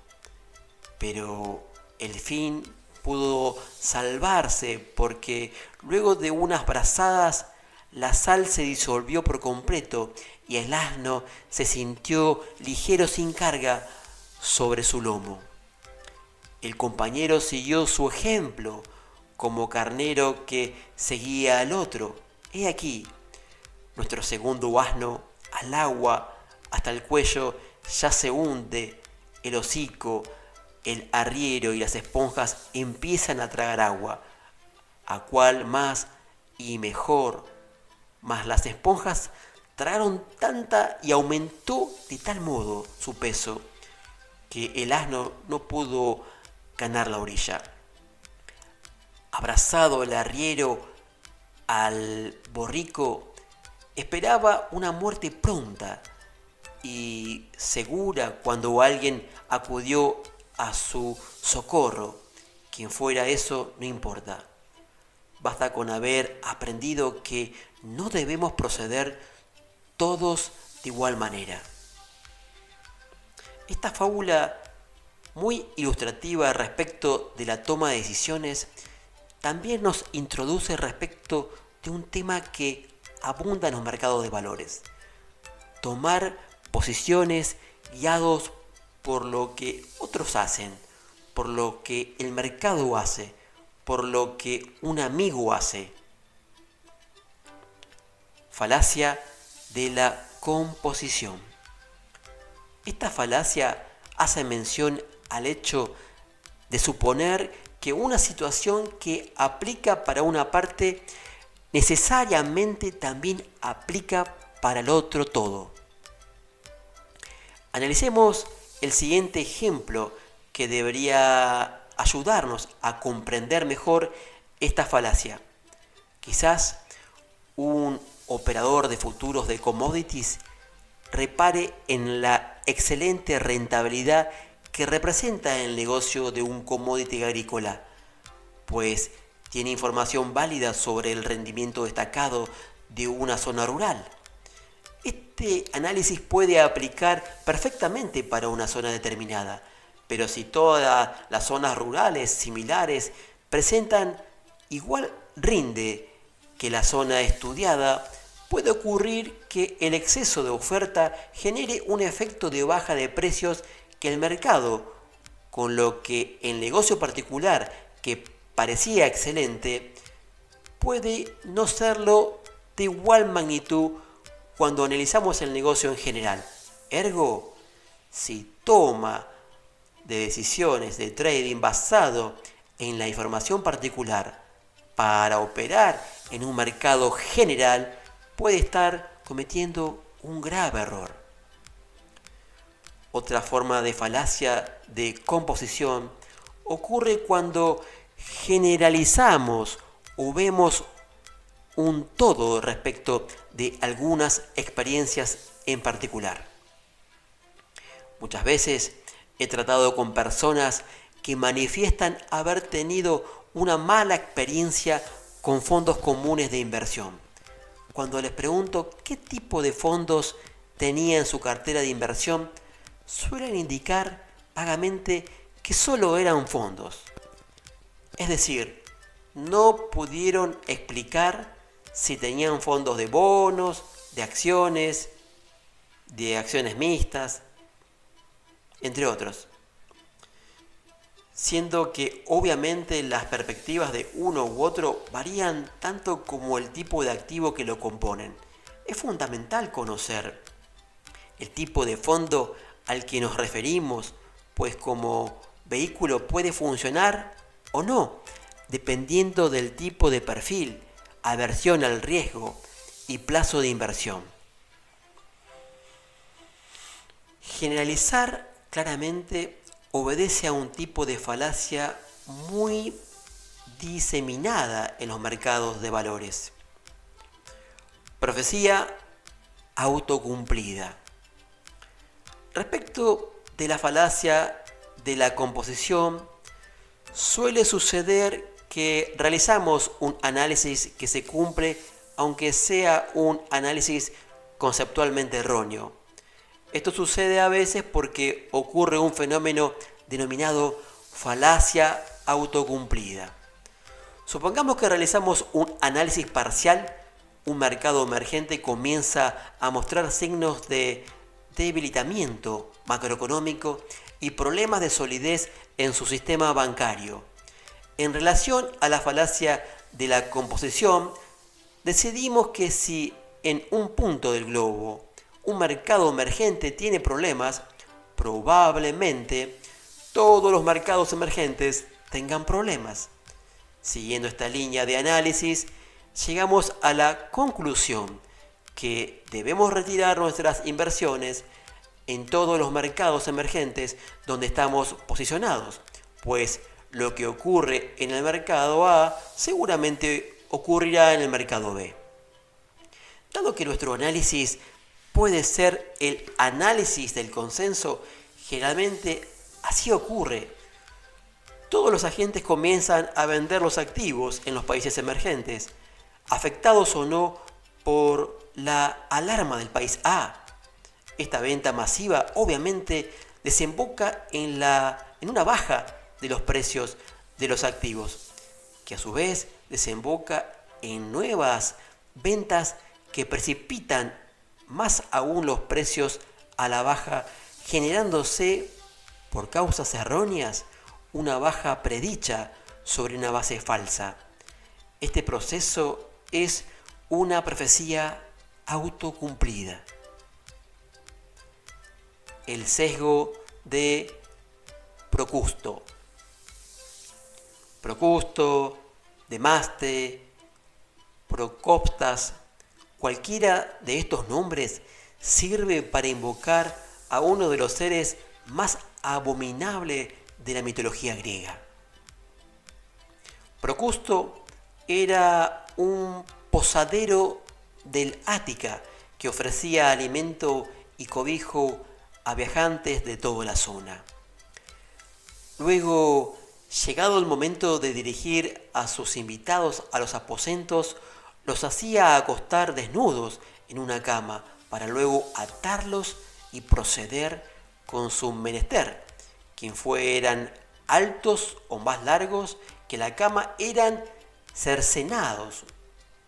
Pero el fin pudo salvarse porque luego de unas brazadas la sal se disolvió por completo y el asno se sintió ligero sin carga sobre su lomo. El compañero siguió su ejemplo como carnero que seguía al otro. He aquí, nuestro segundo asno al agua hasta el cuello ya se hunde, el hocico, el arriero y las esponjas empiezan a tragar agua. ¿A cuál más y mejor? Mas las esponjas tragaron tanta y aumentó de tal modo su peso que el asno no pudo ganar la orilla. Abrazado el arriero al borrico, esperaba una muerte pronta y segura cuando alguien acudió a su socorro. Quien fuera eso, no importa. Basta con haber aprendido que no debemos proceder todos de igual manera. Esta fábula, muy ilustrativa respecto de la toma de decisiones, también nos introduce respecto de un tema que abunda en los mercados de valores. Tomar posiciones guiados por lo que otros hacen, por lo que el mercado hace, por lo que un amigo hace. Falacia de la composición. Esta falacia hace mención al hecho de suponer que una situación que aplica para una parte necesariamente también aplica para el otro todo. Analicemos el siguiente ejemplo que debería ayudarnos a comprender mejor esta falacia. Quizás un operador de futuros de commodities repare en la excelente rentabilidad que representa el negocio de un commodity agrícola, pues tiene información válida sobre el rendimiento destacado de una zona rural. Este análisis puede aplicar perfectamente para una zona determinada, pero si todas las zonas rurales similares presentan igual rinde que la zona estudiada, puede ocurrir que el exceso de oferta genere un efecto de baja de precios que el mercado, con lo que el negocio particular que parecía excelente, puede no serlo de igual magnitud cuando analizamos el negocio en general. Ergo, si toma de decisiones de trading basado en la información particular para operar en un mercado general, puede estar cometiendo un grave error. Otra forma de falacia de composición ocurre cuando generalizamos o vemos un todo respecto de algunas experiencias en particular. Muchas veces he tratado con personas que manifiestan haber tenido una mala experiencia con fondos comunes de inversión. Cuando les pregunto qué tipo de fondos tenía en su cartera de inversión, suelen indicar vagamente que solo eran fondos. Es decir, no pudieron explicar si tenían fondos de bonos, de acciones mixtas, entre otros. Siendo que obviamente las perspectivas de uno u otro varían tanto como el tipo de activo que lo componen. Es fundamental conocer el tipo de fondo al que nos referimos, pues como vehículo puede funcionar o no, dependiendo del tipo de perfil, aversión al riesgo y plazo de inversión. Generalizar claramente obedece a un tipo de falacia muy diseminada en los mercados de valores. Profecía autocumplida. Respecto de la falacia de la composición, suele suceder que realizamos un análisis que se cumple aunque sea un análisis conceptualmente erróneo. Esto sucede a veces porque ocurre un fenómeno denominado falacia autocumplida. Supongamos que realizamos un análisis parcial, un mercado emergente comienza a mostrar signos de debilitamiento macroeconómico y problemas de solidez en su sistema bancario. En relación a la falacia de la composición, decidimos que si en un punto del globo un mercado emergente tiene problemas, probablemente todos los mercados emergentes tengan problemas. Siguiendo esta línea de análisis, llegamos a la conclusión que debemos retirar nuestras inversiones en todos los mercados emergentes donde estamos posicionados, pues lo que ocurre en el mercado A seguramente ocurrirá en el mercado B. Dado que nuestro análisis puede ser el análisis del consenso, generalmente así ocurre. Todos los agentes comienzan a vender los activos en los países emergentes, afectados o no por la alarma del país A. Esta venta masiva obviamente desemboca en una baja de los precios de los activos, que a su vez desemboca en nuevas ventas que precipitan más aún los precios a la baja, generándose, por causas erróneas, una baja predicha sobre una base falsa. Este proceso es una profecía autocumplida. El sesgo de Procusto. Procusto, Demaste, Procoptas, cualquiera de estos nombres sirve para invocar a uno de los seres más abominables de la mitología griega. Procusto era un posadero del Ática que ofrecía alimento y cobijo a viajantes de toda la zona. Luego, llegado el momento de dirigir a sus invitados a los aposentos, los hacía acostar desnudos en una cama para luego atarlos y proceder con su menester. Quien fueran altos o más largos que la cama eran cercenados,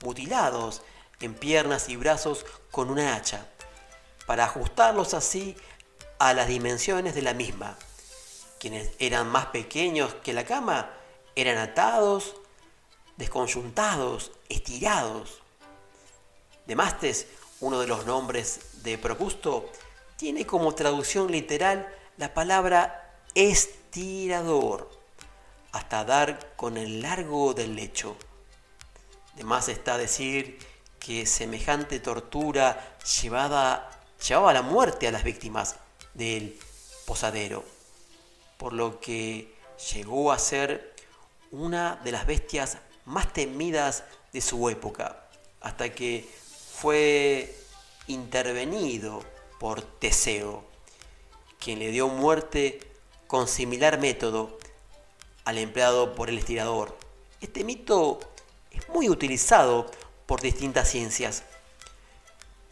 mutilados en piernas y brazos con una hacha, para ajustarlos así a las dimensiones de la misma. Quienes eran más pequeños que la cama eran atados, desconyuntados, estirados. Demastes, uno de los nombres de Procusto, tiene como traducción literal la palabra estirador, hasta dar con el largo del lecho. De más está decir que semejante tortura llevaba a la muerte a las víctimas del posadero, por lo que llegó a ser una de las bestias más temidas de su época, hasta que fue intervenido por Teseo, quien le dio muerte con similar método al empleado por el estirador. Este mito es muy utilizado por distintas ciencias,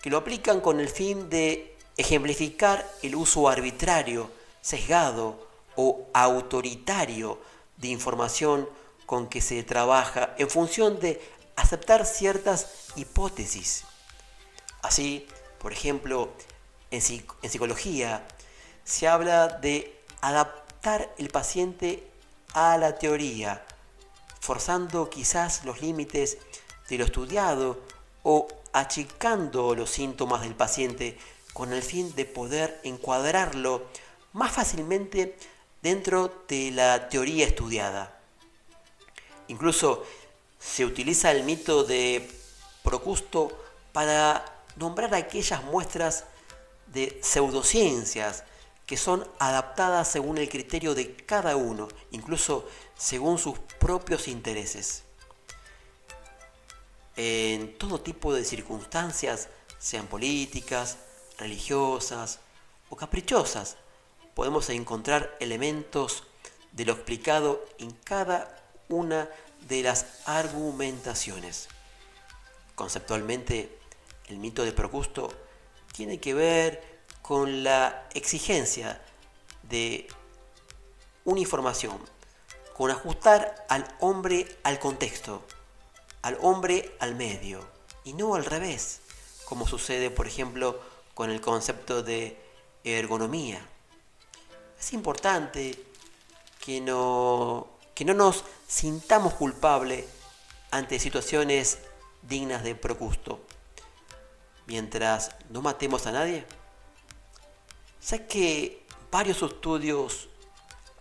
que lo aplican con el fin de ejemplificar el uso arbitrario, sesgado o autoritario de información con que se trabaja en función de aceptar ciertas hipótesis. Así, por ejemplo, en psicología se habla de adaptar el paciente a la teoría, forzando quizás los límites de lo estudiado o achicando los síntomas del paciente con el fin de poder encuadrarlo más fácilmente dentro de la teoría estudiada. Incluso se utiliza el mito de Procusto para nombrar aquellas muestras de pseudociencias que son adaptadas según el criterio de cada uno, incluso según sus propios intereses. En todo tipo de circunstancias, sean políticas, religiosas o caprichosas, podemos encontrar elementos de lo explicado en cada una de las argumentaciones. Conceptualmente, el mito de Procusto tiene que ver con la exigencia de una información, con ajustar al hombre al contexto, al hombre al medio, y no al revés, como sucede, por ejemplo, con el concepto de ergonomía. Es importante que no nos sintamos culpables ante situaciones dignas de Procusto, mientras no matemos a nadie. Ya que varios estudios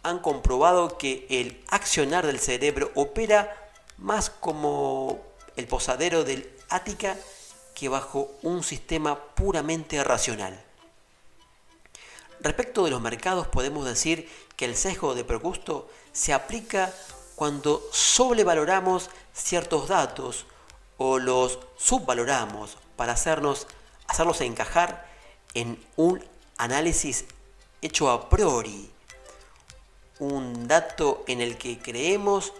han comprobado que el accionar del cerebro opera más como el posadero del Ática que bajo un sistema puramente racional. Respecto de los mercados, podemos decir que el sesgo de Procusto se aplica cuando sobrevaloramos ciertos datos o los subvaloramos para hacerlos encajar en un análisis hecho a priori, un dato en el que creemos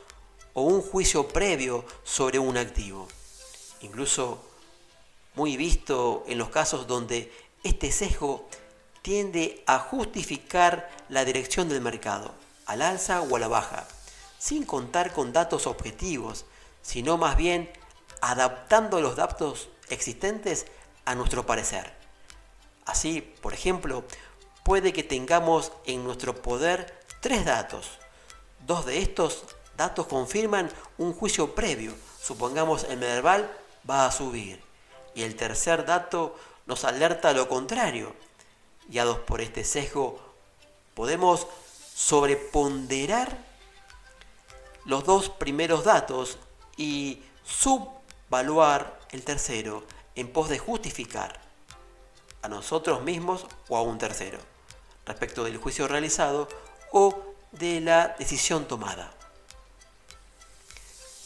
o un juicio previo sobre un activo. Incluso muy visto en los casos donde este sesgo tiende a justificar la dirección del mercado, al alza o a la baja, sin contar con datos objetivos, sino más bien adaptando los datos existentes a nuestro parecer. Así, por ejemplo, puede que tengamos en nuestro poder 3 datos. 2 de estos datos confirman un juicio previo, supongamos el Merval va a subir, y el tercer dato nos alerta a lo contrario. Guiados por este sesgo, podemos sobreponderar los 2 primeros datos y subvaluar el tercero en pos de justificar a nosotros mismos o a un tercero respecto del juicio realizado o de la decisión tomada.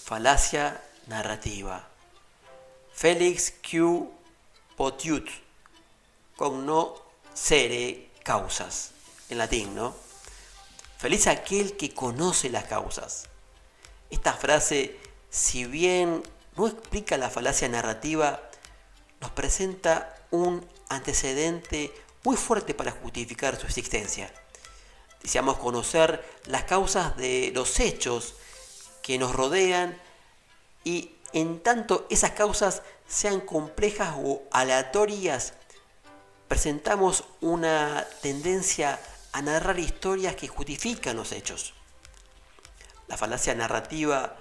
Falacia narrativa. Felix Q. Potiut, cognoscere causas, en latín, ¿no? Feliz aquel que conoce las causas. Esta frase, si bien no explica la falacia narrativa, nos presenta un antecedente muy fuerte para justificar su existencia. Deseamos conocer las causas de los hechos que nos rodean y en tanto esas causas sean complejas o aleatorias, presentamos una tendencia a narrar historias que justifican los hechos. La falacia narrativa,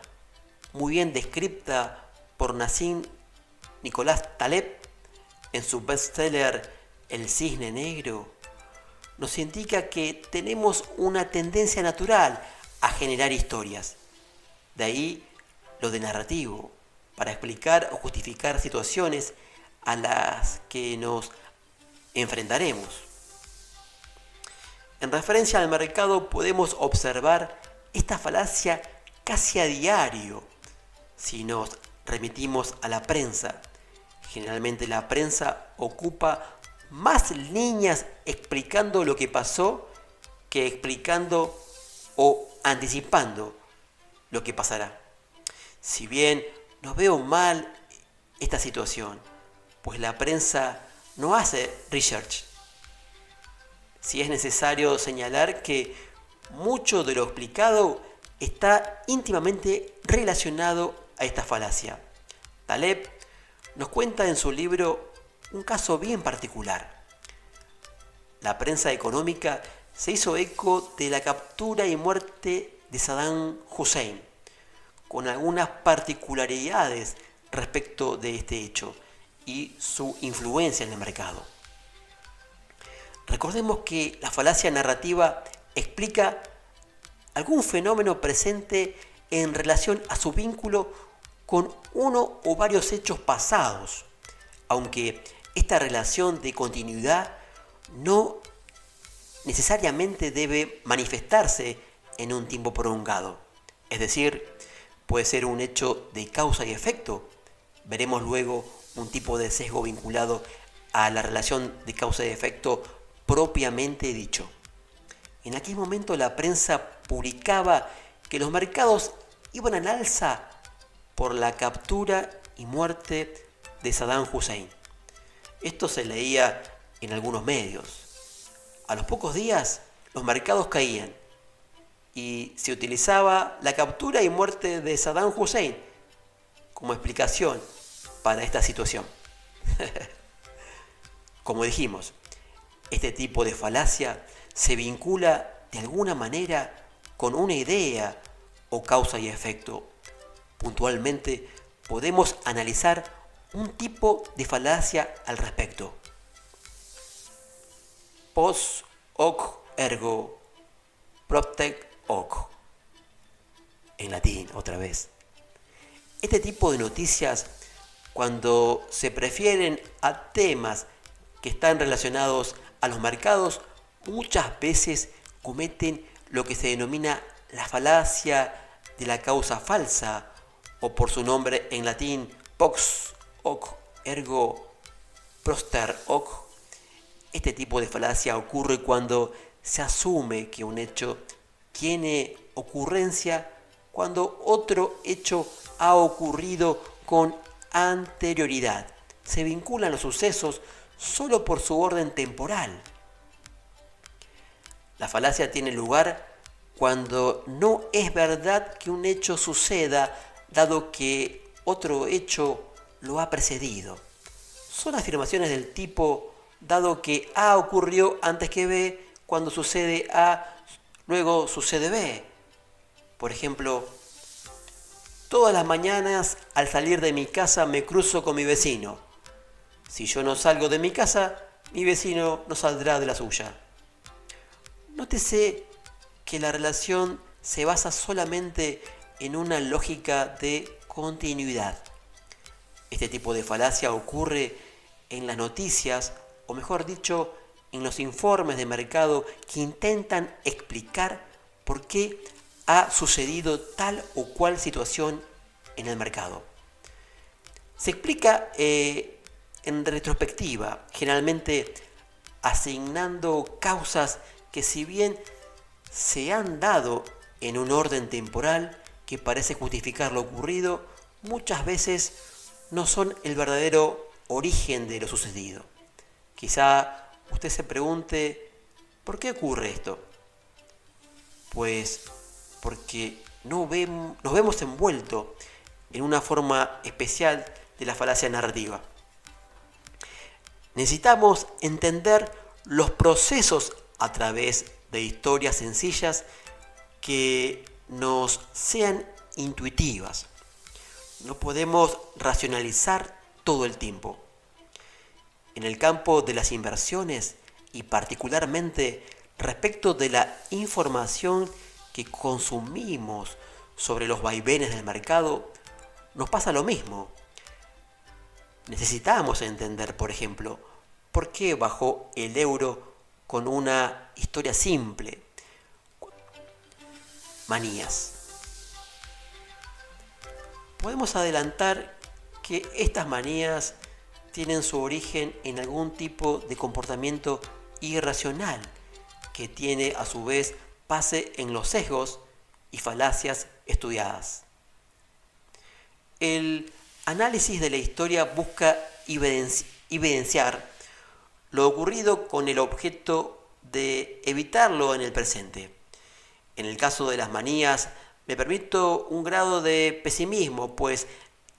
muy bien descrita por Nassim Nicolás Taleb en su bestseller El cisne negro, nos indica que tenemos una tendencia natural a generar historias. De ahí lo de narrativo, para explicar o justificar situaciones a las que nos enfrentaremos. En referencia al mercado podemos observar esta falacia casi a diario si nos remitimos a la prensa. Generalmente la prensa ocupa más líneas explicando lo que pasó que explicando o anticipando lo que pasará. Si bien no veo mal esta situación, pues la prensa no hace research. Sí es necesario señalar que mucho de lo explicado está íntimamente relacionado a esta falacia. Taleb nos cuenta en su libro un caso bien particular. La prensa económica se hizo eco de la captura y muerte de Saddam Hussein, con algunas particularidades respecto de este hecho y su influencia en el mercado. Recordemos que la falacia narrativa explica algún fenómeno presente en relación a su vínculo con uno o varios hechos pasados, aunque esta relación de continuidad no necesariamente debe manifestarse en un tiempo prolongado. Es decir, puede ser un hecho de causa y efecto. Veremos luego un tipo de sesgo vinculado a la relación de causa y efecto propiamente dicho. En aquel momento la prensa publicaba que los mercados iban al alza por la captura y muerte de Saddam Hussein. Esto se leía en algunos medios. A los pocos días los mercados caían y se utilizaba la captura y muerte de Saddam Hussein como explicación para esta situación. Como dijimos, este tipo de falacia se vincula de alguna manera con una idea o causa y efecto. Puntualmente podemos analizar un tipo de falacia al respecto. Post hoc ergo propter hoc. En latín, otra vez. Este tipo de noticias, cuando se prefieren a temas que están relacionados a los mercados, muchas veces cometen lo que se denomina la falacia de la causa falsa, o por su nombre en latín, post hoc ergo propter hoc. Este tipo de falacia ocurre cuando se asume que un hecho tiene ocurrencia cuando otro hecho ha ocurrido con anterioridad. Se vinculan los sucesos solo por su orden temporal. La falacia tiene lugar cuando no es verdad que un hecho suceda, dado que otro hecho lo ha precedido. Son afirmaciones del tipo, dado que A ocurrió antes que B, cuando sucede A, luego sucede B. Por ejemplo, todas las mañanas al salir de mi casa me cruzo con mi vecino. Si yo no salgo de mi casa, mi vecino no saldrá de la suya. Nótese que la relación se basa solamente en una lógica de continuidad. Este tipo de falacia ocurre en las noticias, o mejor dicho, en los informes de mercado que intentan explicar por qué ha sucedido tal o cual situación en el mercado. Se explica en retrospectiva, generalmente asignando causas que, si bien se han dado en un orden temporal que parece justificar lo ocurrido, muchas veces no son el verdadero origen de lo sucedido. Quizá usted se pregunte, ¿por qué ocurre esto? Pues porque nos vemos envueltos en una forma especial de la falacia narrativa. Necesitamos entender los procesos a través de historias sencillas que nos sean intuitivas. No podemos racionalizar todo el tiempo. En el campo de las inversiones y particularmente respecto de la información que consumimos sobre los vaivenes del mercado, nos pasa lo mismo. Necesitamos entender, por ejemplo, por qué bajó el euro con una historia simple. Manías. Podemos adelantar que estas manías tienen su origen en algún tipo de comportamiento irracional que tiene a su vez base en los sesgos y falacias estudiadas. El análisis de la historia busca evidenciar lo ocurrido con el objeto de evitarlo en el presente. En el caso de las manías, me permito un grado de pesimismo, pues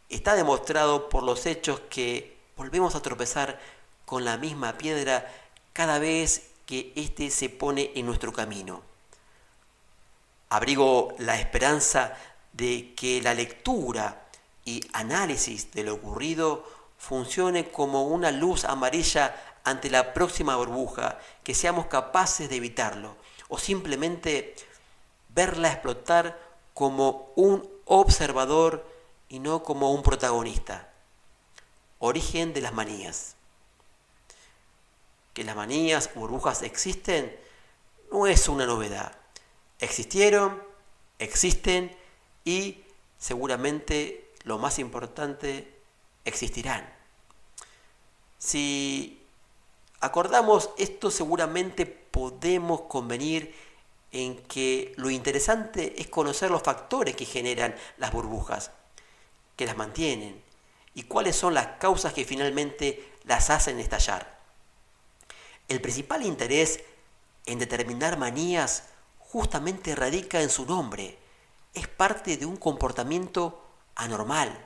está demostrado por los hechos que volvemos a tropezar con la misma piedra cada vez que éste se pone en nuestro camino. Abrigo la esperanza de que la lectura y análisis de lo ocurrido funcione como una luz amarilla ante la próxima burbuja, que seamos capaces de evitarlo o simplemente verla explotar como un observador y no como un protagonista. Origen de las manías. Que las manías o burbujas existen no es una novedad. Existieron, existen y seguramente lo más importante, existirán. Si acordamos esto, seguramente podemos convenir en que lo interesante es conocer los factores que generan las burbujas, que las mantienen, y cuáles son las causas que finalmente las hacen estallar. El principal interés en determinar manías justamente radica en su nombre. Es parte de un comportamiento anormal.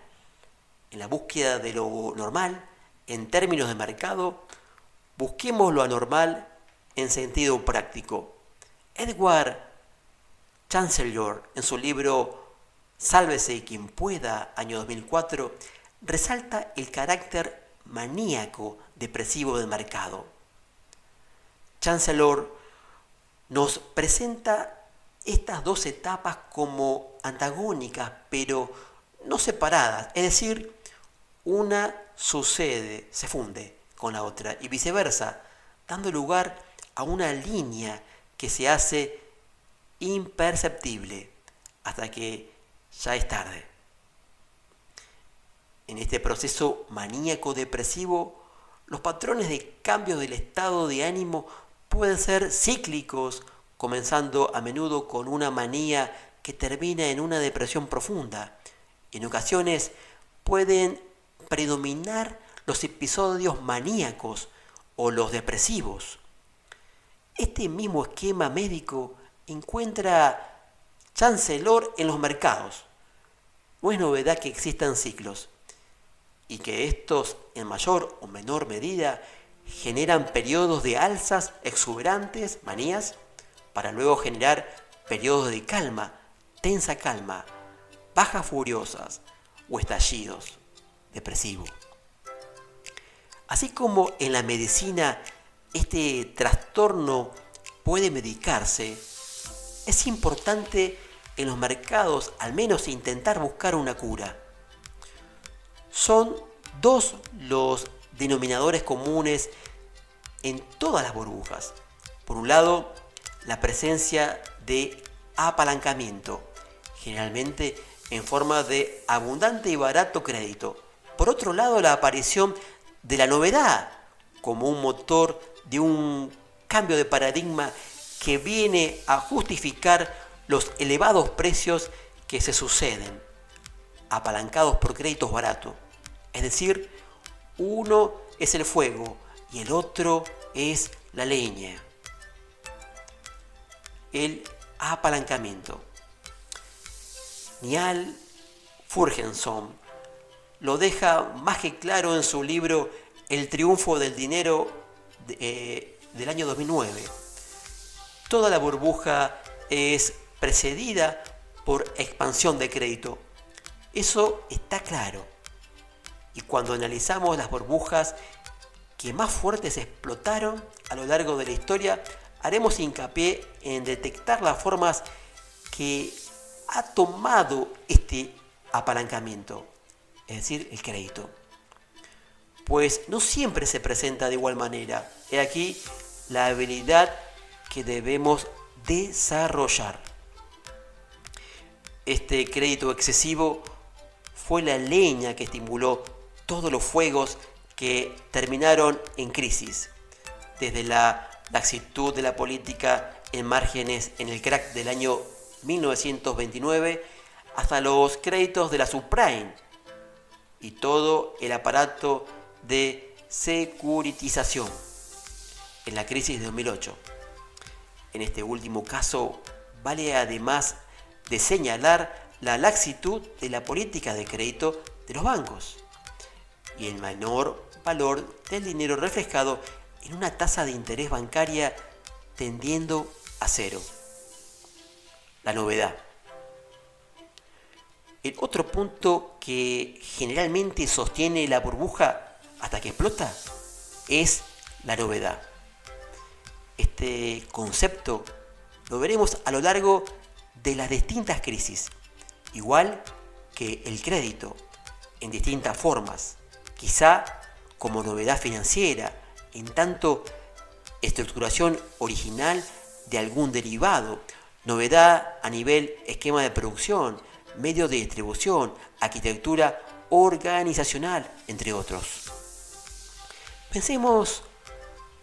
En la búsqueda de lo normal, en términos de mercado, busquemos lo anormal en sentido práctico. Edward Chancellor, en su libro Sálvese quien pueda, año 2004, resalta el carácter maníaco depresivo del mercado. Chancellor nos presenta estas dos etapas como antagónicas, pero no separadas, es decir, una sucede, se funde con la otra y viceversa, dando lugar a una línea que se hace imperceptible hasta que ya es tarde. En este proceso maníaco depresivo, los patrones de cambio del estado de ánimo pueden ser cíclicos, comenzando a menudo con una manía que termina en una depresión profunda. En ocasiones pueden predominar los episodios maníacos o los depresivos. Este mismo esquema médico encuentra Chancellor en los mercados. No es novedad que existan ciclos y que estos, en mayor o menor medida, generan periodos de alzas exuberantes, manías, para luego generar periodos de calma, tensa calma, bajas furiosas o estallidos depresivos. Así como en la medicina este trastorno puede medicarse, es importante en los mercados al menos intentar buscar una cura. Son dos los denominadores comunes en todas las burbujas. Por un lado, la presencia de apalancamiento, generalmente en forma de abundante y barato crédito. Por otro lado, la aparición de la novedad como un motor de un cambio de paradigma que viene a justificar los elevados precios que se suceden, apalancados por créditos baratos. Es decir, uno es el fuego y el otro es la leña. El apalancamiento. Niall Ferguson lo deja más que claro en su libro El triunfo del dinero del año 2009. Toda la burbuja es precedida por expansión de crédito. Eso está claro. Y cuando analizamos las burbujas que más fuertes explotaron a lo largo de la historia, haremos hincapié en detectar las formas que ha tomado este apalancamiento, es decir, el crédito. Pues no siempre se presenta de igual manera. He aquí la habilidad que debemos desarrollar. Este crédito excesivo fue la leña que estimuló todos los fuegos que terminaron en crisis, desde la laxitud de la política en márgenes en el crack del año 1929 hasta los créditos de la subprime y todo el aparato de securitización en la crisis de 2008. En este último caso, vale además de señalar la laxitud de la política de crédito de los bancos y el menor valor del dinero reflejado en una tasa de interés bancaria tendiendo a cero. La novedad. El otro punto que generalmente sostiene la burbuja hasta que explota es la novedad. Este concepto lo veremos a lo largo de las distintas crisis, igual que el crédito, en distintas formas, quizá como novedad financiera, en tanto estructuración original de algún derivado, novedad a nivel esquema de producción, medios de distribución, arquitectura organizacional, entre otros. Pensemos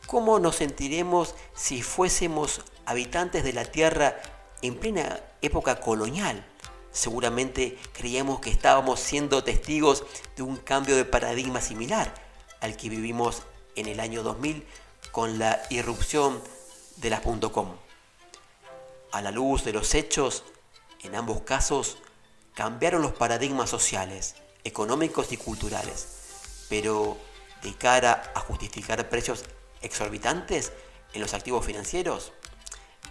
cómo nos sentiremos si fuésemos habitantes de la Tierra en plena época colonial. Seguramente creíamos que estábamos siendo testigos de un cambio de paradigma similar al que vivimos en el año 2000 con la irrupción de las .com. A la luz de los hechos, en ambos casos cambiaron los paradigmas sociales, económicos y culturales, pero de cara a justificar precios exorbitantes en los activos financieros,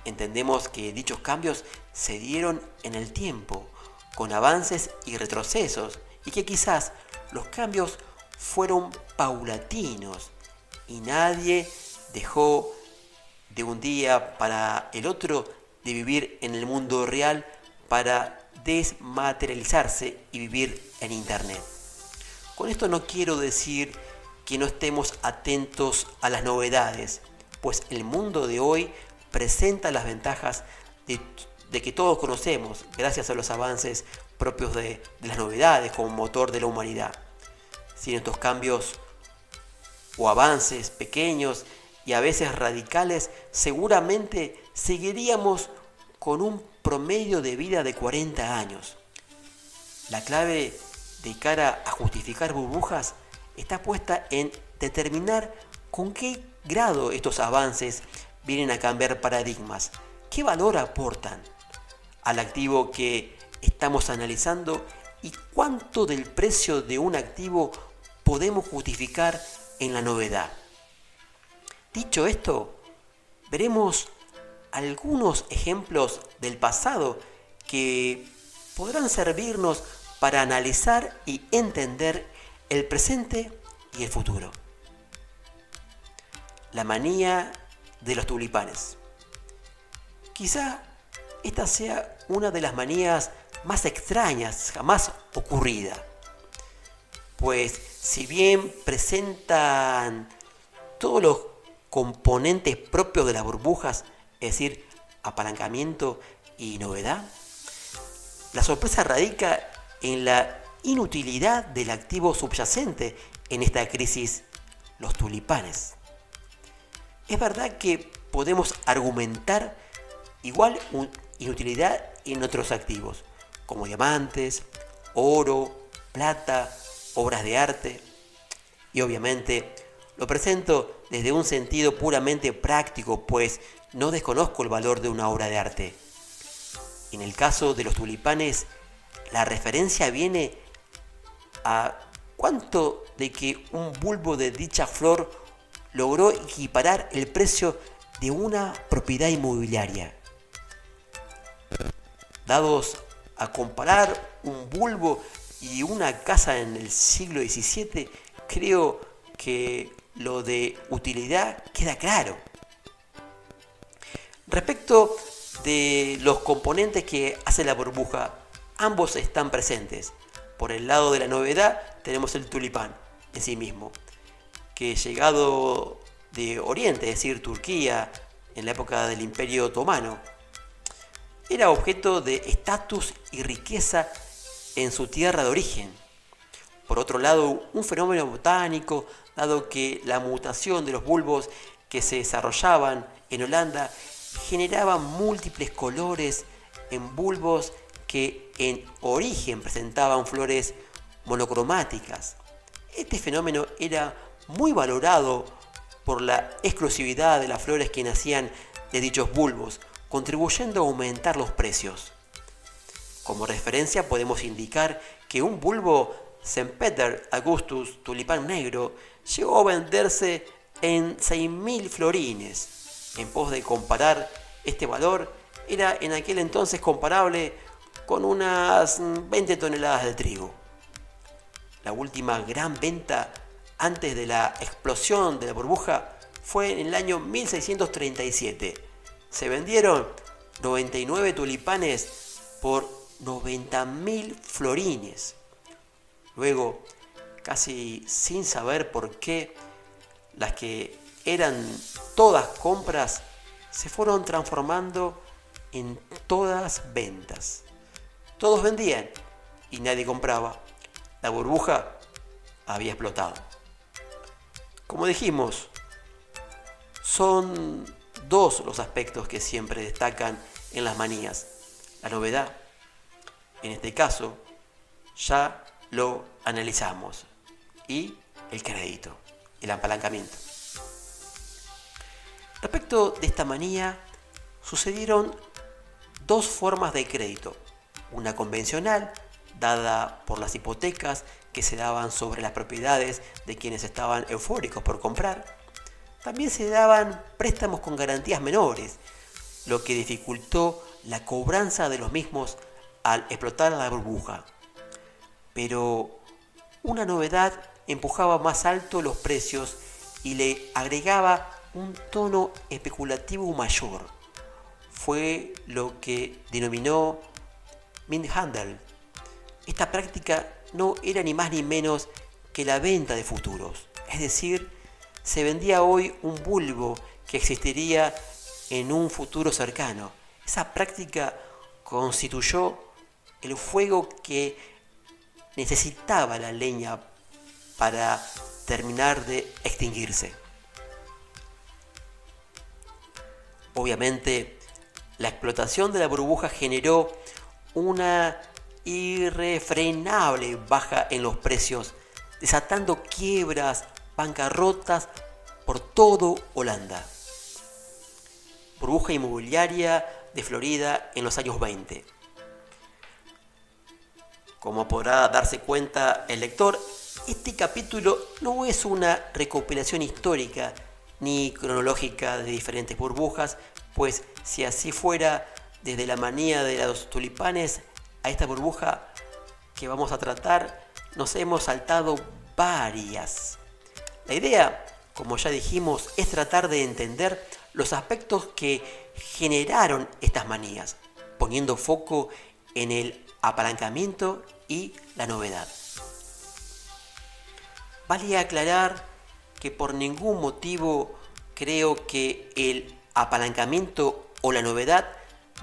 entendemos que dichos cambios se dieron en el tiempo, con avances y retrocesos, y que quizás los cambios fueron paulatinos y nadie dejó de un día para el otro de vivir en el mundo real para desmaterializarse y vivir en Internet. Con esto no quiero decir que no estemos atentos a las novedades, pues el mundo de hoy presenta las ventajas de que todos conocemos gracias a los avances propios de las novedades como motor de la humanidad. Sin estos cambios o avances pequeños y a veces radicales, seguramente seguiríamos con un promedio de vida de 40 años. La clave de cara a justificar burbujas está puesta en determinar con qué grado estos avances vienen a cambiar paradigmas, qué valor aportan al activo que estamos analizando y cuánto del precio de un activo podemos justificar en la novedad. Dicho esto, veremos algunos ejemplos del pasado que podrán servirnos para analizar y entender el presente y el futuro. La manía de los tulipanes. Quizá esta sea una de las manías más extrañas jamás ocurrida, pues si bien presentan todos los componentes propios de las burbujas, es decir, apalancamiento y novedad, la sorpresa radica en la inutilidad del activo subyacente en esta crisis, los tulipanes. Es verdad que podemos argumentar igual inutilidad en otros activos, como diamantes, oro, plata, obras de arte, y obviamente lo presento desde un sentido puramente práctico, pues no desconozco el valor de una obra de arte. En el caso de los tulipanes, la referencia viene a cuánto de que un bulbo de dicha flor logró equiparar el precio de una propiedad inmobiliaria. Dados a comparar un bulbo y una casa en el siglo XVII, creo que lo de utilidad queda claro. Respecto de los componentes que hace la burbuja, ambos están presentes. Por el lado de la novedad tenemos el tulipán en sí mismo, que llegado de Oriente, es decir, Turquía, en la época del Imperio Otomano, era objeto de estatus y riqueza en su tierra de origen. Por otro lado, un fenómeno botánico, dado que la mutación de los bulbos que se desarrollaban en Holanda generaba múltiples colores en bulbos que en origen presentaban flores monocromáticas. Este fenómeno era muy valorado por la exclusividad de las flores que nacían de dichos bulbos, contribuyendo a aumentar los precios. Como referencia podemos indicar que un bulbo St. Peter Augustus tulipán negro llegó a venderse en 6.000 florines. En pos de comparar este valor, era en aquel entonces comparable con unas 20 toneladas de trigo. La última gran venta antes de la explosión de la burbuja fue en el año 1637. Se vendieron 99 tulipanes por 90.000 florines. Luego, casi sin saber por qué, las que eran todas compras se fueron transformando en todas ventas. Todos vendían y nadie compraba. La burbuja había explotado. Como dijimos, son dos los aspectos que siempre destacan en las manías. La novedad, en este caso, ya lo analizamos, y el crédito, el apalancamiento. Respecto de esta manía, sucedieron dos formas de crédito. Una convencional, dada por las hipotecas que se daban sobre las propiedades de quienes estaban eufóricos por comprar. También se daban préstamos con garantías menores, lo que dificultó la cobranza de los mismos al explotar la burbuja. Pero una novedad empujaba más alto los precios y le agregaba un tono especulativo mayor. Fue lo que denominó Mint-Handel. Esta práctica no era ni más ni menos que la venta de futuros, es decir, se vendía hoy un bulbo que existiría en un futuro cercano. Esa práctica constituyó el fuego que necesitaba la leña para terminar de extinguirse. Obviamente, la explotación de la burbuja generó una irrefrenable baja en los precios, desatando quiebras, bancarrotas por todo Holanda. Burbuja inmobiliaria de Florida en los años 20. Como podrá darse cuenta el lector, este capítulo no es una recopilación histórica ni cronológica de diferentes burbujas, pues si así fuera, desde la manía de los tulipanes a esta burbuja que vamos a tratar, nos hemos saltado varias. La idea, como ya dijimos, es tratar de entender los aspectos que generaron estas manías, poniendo foco en el apalancamiento y la novedad. Vale aclarar que por ningún motivo creo que el apalancamiento o la novedad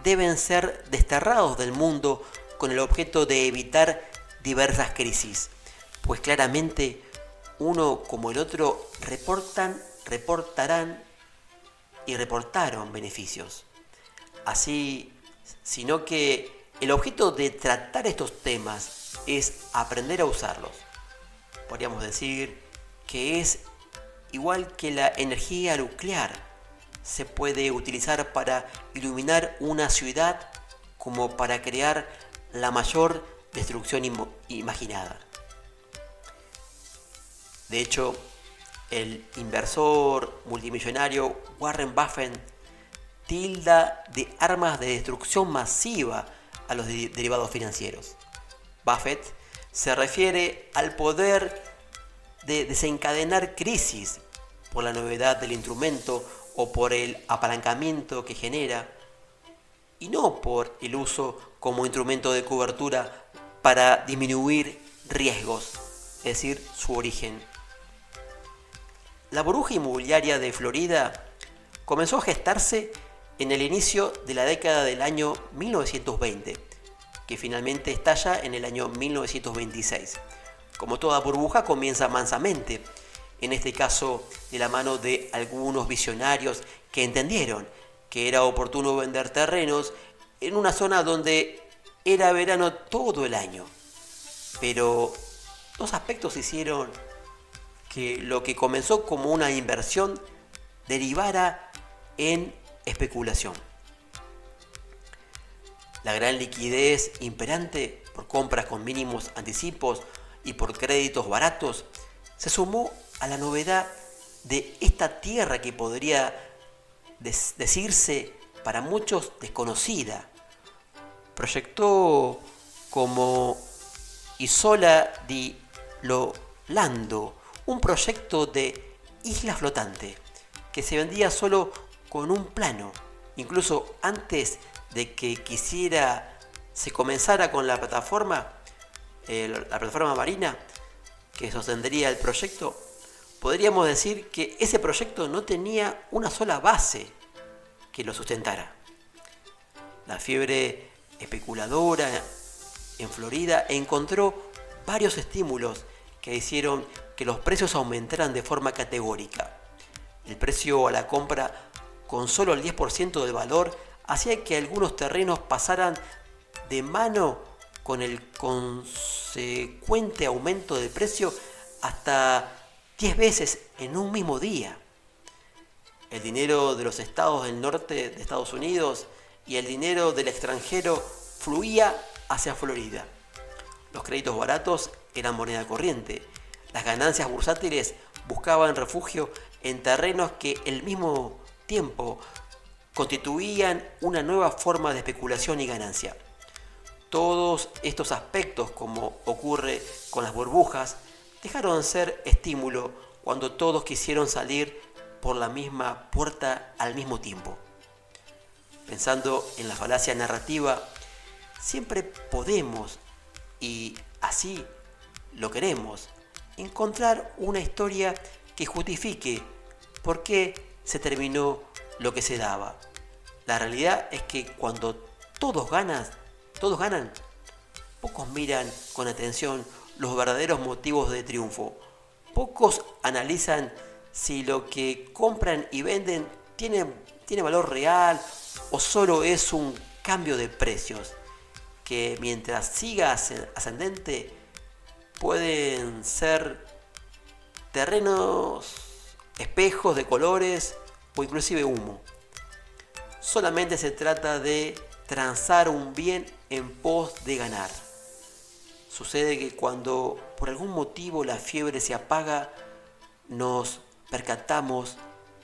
deben ser desterrados del mundo con el objeto de evitar diversas crisis, pues claramente uno como el otro reportarán y reportaron beneficios. Así, sino que el objeto de tratar estos temas es aprender a usarlos. Podríamos decir que es igual que la energía nuclear. Se puede utilizar para iluminar una ciudad como para crear la mayor destrucción imaginada. De hecho, el inversor multimillonario Warren Buffett tilda de armas de destrucción masiva a los derivados financieros. Buffett se refiere al poder de desencadenar crisis por la novedad del instrumento o por el apalancamiento que genera, y no por el uso como instrumento de cobertura para disminuir riesgos, es decir, su origen. La burbuja inmobiliaria de Florida comenzó a gestarse en el inicio de la década del año 1920, que finalmente estalla en el año 1926. Como toda burbuja, comienza mansamente, en este caso de la mano de algunos visionarios que entendieron que era oportuno vender terrenos en una zona donde era verano todo el año. Pero dos aspectos hicieron que lo que comenzó como una inversión derivara en especulación. La gran liquidez imperante por compras con mínimos anticipos y por créditos baratos se sumó a la novedad de esta tierra que podría decirse para muchos desconocida. Proyectó como Isola di Lando, un proyecto de isla flotante que se vendía solo con un plano, incluso antes de que se comenzara con la plataforma marina que sostendría el proyecto. Podríamos decir que ese proyecto no tenía una sola base. que lo sustentara. La fiebre especuladora en Florida encontró varios estímulos que hicieron que los precios aumentaran de forma categórica. El precio a la compra con solo el 10% del valor hacía que algunos terrenos pasaran de mano con el consecuente aumento del precio hasta 10 veces en un mismo día. El dinero de los estados del norte de Estados Unidos y el dinero del extranjero fluía hacia Florida. Los créditos baratos eran moneda corriente. Las ganancias bursátiles buscaban refugio en terrenos que al mismo tiempo constituían una nueva forma de especulación y ganancia. Todos estos aspectos, como ocurre con las burbujas, dejaron de ser estímulo cuando todos quisieron salir por la misma puerta al mismo tiempo. Pensando en la falacia narrativa, siempre podemos, y así lo queremos, encontrar una historia que justifique por qué se terminó lo que se daba. La realidad es que cuando todos ganan, pocos miran con atención los verdaderos motivos de triunfo. Pocos analizan si lo que compran y venden tiene valor real o solo es un cambio de precios que mientras siga ascendente pueden ser terrenos, espejos de colores o inclusive humo. Solamente se trata de transar un bien en pos de ganar. Sucede que cuando por algún motivo la fiebre se apaga, nos percatamos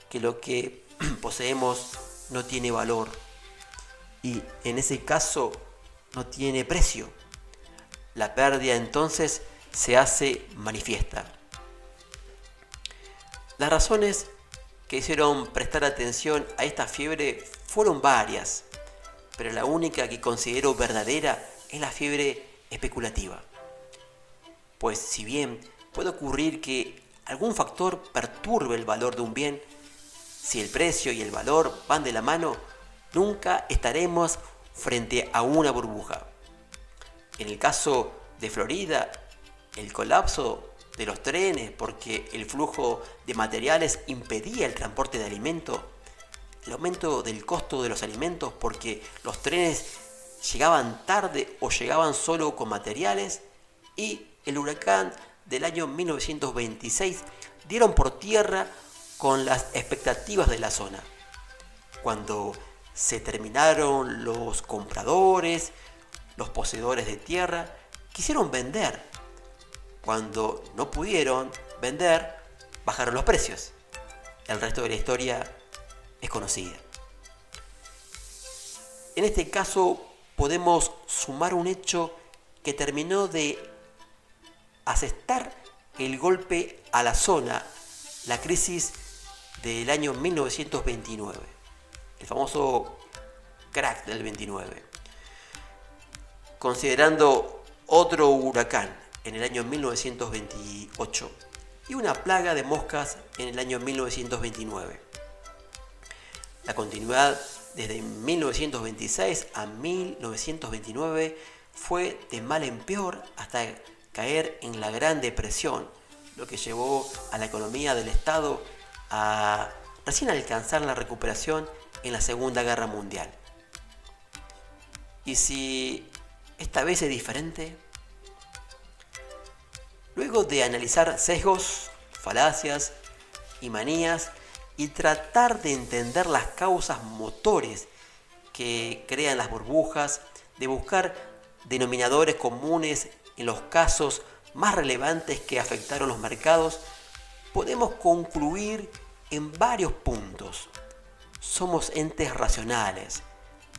que lo que poseemos no tiene valor y en ese caso no tiene precio. La pérdida entonces se hace manifiesta. Las razones que hicieron prestar atención a esta fiebre fueron varias, pero la única que considero verdadera es la fiebre especulativa. Pues si bien puede ocurrir que algún factor perturbe el valor de un bien, si el precio y el valor van de la mano, nunca estaremos frente a una burbuja. En el caso de Florida, el colapso de los trenes porque el flujo de materiales impedía el transporte de alimentos, el aumento del costo de los alimentos porque los trenes llegaban tarde o llegaban solo con materiales, y el huracán del año 1926 dieron por tierra con las expectativas de la zona. Cuando se terminaron los compradores, los poseedores de tierra quisieron vender. Cuando no pudieron vender, bajaron los precios. El resto de la historia es conocida. En este caso podemos sumar un hecho que terminó de asestar el golpe a la zona, la crisis del año 1929, el famoso crack del 29. Considerando otro huracán en el año 1928 y una plaga de moscas en el año 1929. La continuidad desde 1926 a 1929 fue de mal en peor hasta caer en la Gran Depresión, lo que llevó a la economía del Estado a recién alcanzar la recuperación en la Segunda Guerra Mundial. ¿Y si esta vez es diferente? Luego de analizar sesgos, falacias y manías y tratar de entender las causas motores que crean las burbujas, de buscar denominadores comunes en los casos más relevantes que afectaron los mercados, podemos concluir en varios puntos. Somos entes racionales,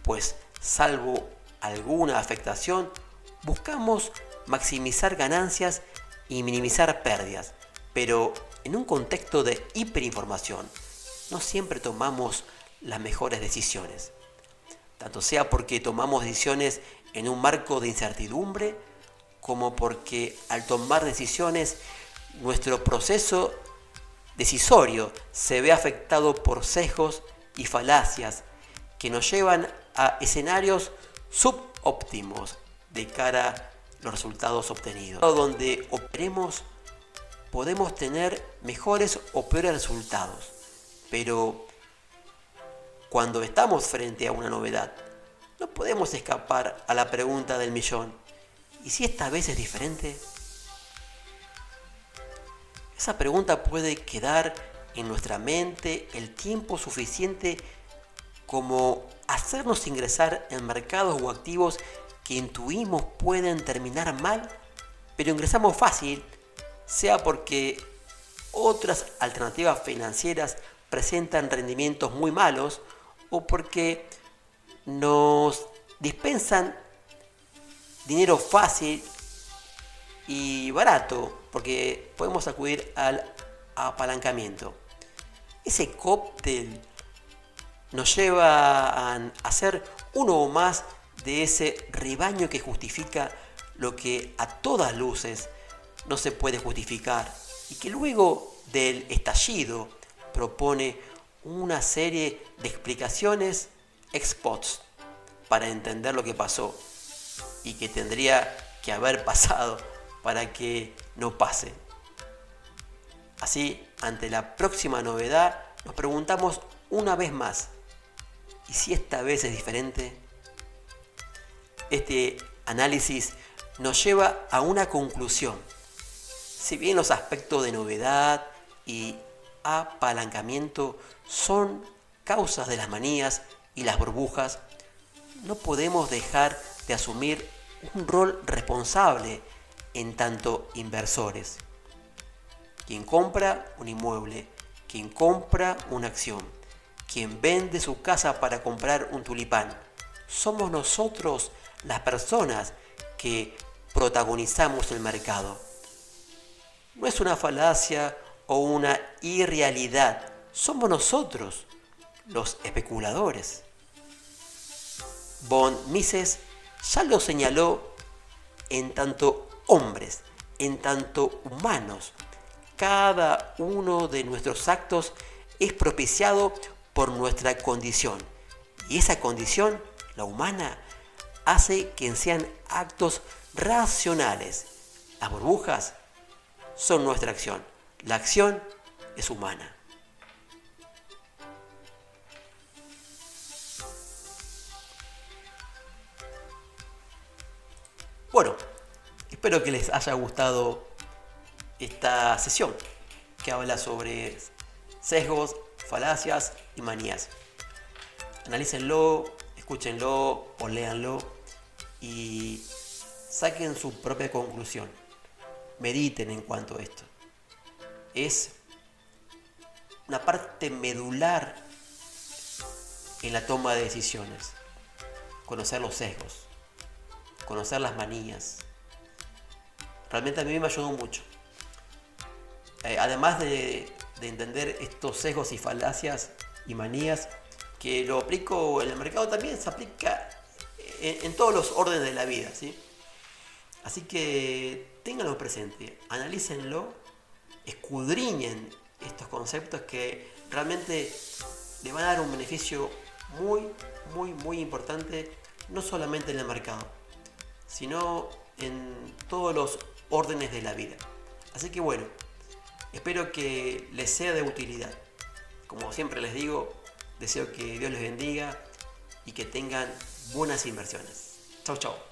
pues salvo alguna afectación, buscamos maximizar ganancias y minimizar pérdidas, pero en un contexto de hiperinformación no siempre tomamos las mejores decisiones, tanto sea porque tomamos decisiones en un marco de incertidumbre, como porque al tomar decisiones nuestro proceso decisorio se ve afectado por sesgos y falacias que nos llevan a escenarios subóptimos de cara a los resultados obtenidos. Donde operemos podemos tener mejores o peores resultados, pero cuando estamos frente a una novedad, no podemos escapar a la pregunta del millón: ¿y si esta vez es diferente? Esa pregunta puede quedar en nuestra mente el tiempo suficiente como hacernos ingresar en mercados o activos que intuimos pueden terminar mal, pero ingresamos fácil, sea porque otras alternativas financieras presentan rendimientos muy malos o porque nos dispensan dinero fácil y barato, porque podemos acudir al apalancamiento. Ese cóctel nos lleva a hacer uno o más de ese rebaño que justifica lo que a todas luces no se puede justificar y que luego del estallido propone una serie de explicaciones ex post para entender lo que pasó y que tendría que haber pasado para que no pase. Así, ante la próxima novedad, nos preguntamos una vez más: ¿y si esta vez es diferente? Este análisis nos lleva a una conclusión. Si bien los aspectos de novedad y apalancamiento son causas de las manías y las burbujas, no podemos dejar de asumir un rol responsable en tanto inversores. Quien compra un inmueble, quien compra una acción, quien vende su casa para comprar un tulipán, somos nosotros las personas que protagonizamos el mercado. No es una falacia o una irrealidad, somos nosotros los especuladores. Von Mises ya lo señaló: en tanto hombres, en tanto humanos, cada uno de nuestros actos es propiciado por nuestra condición. Y esa condición, la humana, hace que sean actos racionales. Las burbujas son nuestra acción. La acción es humana. Bueno, espero que les haya gustado esta sesión que habla sobre sesgos, falacias y manías. Analícenlo, escúchenlo o léanlo y saquen su propia conclusión. Mediten en cuanto a esto. Es una parte medular en la toma de decisiones. Conocer los sesgos, conocer las manías. Realmente a mí me ayudó mucho. Además de entender estos sesgos y falacias y manías, que lo aplico en el mercado, también se aplica en todos los órdenes de la vida, ¿sí? Así que ténganlo presente, analícenlo, escudriñen estos conceptos que realmente le van a dar un beneficio muy importante, no solamente en el mercado, sino en todos los órdenes de la vida. Así que bueno, espero que les sea de utilidad. Como siempre les digo, deseo que Dios les bendiga y que tengan buenas inversiones. Chau, chau.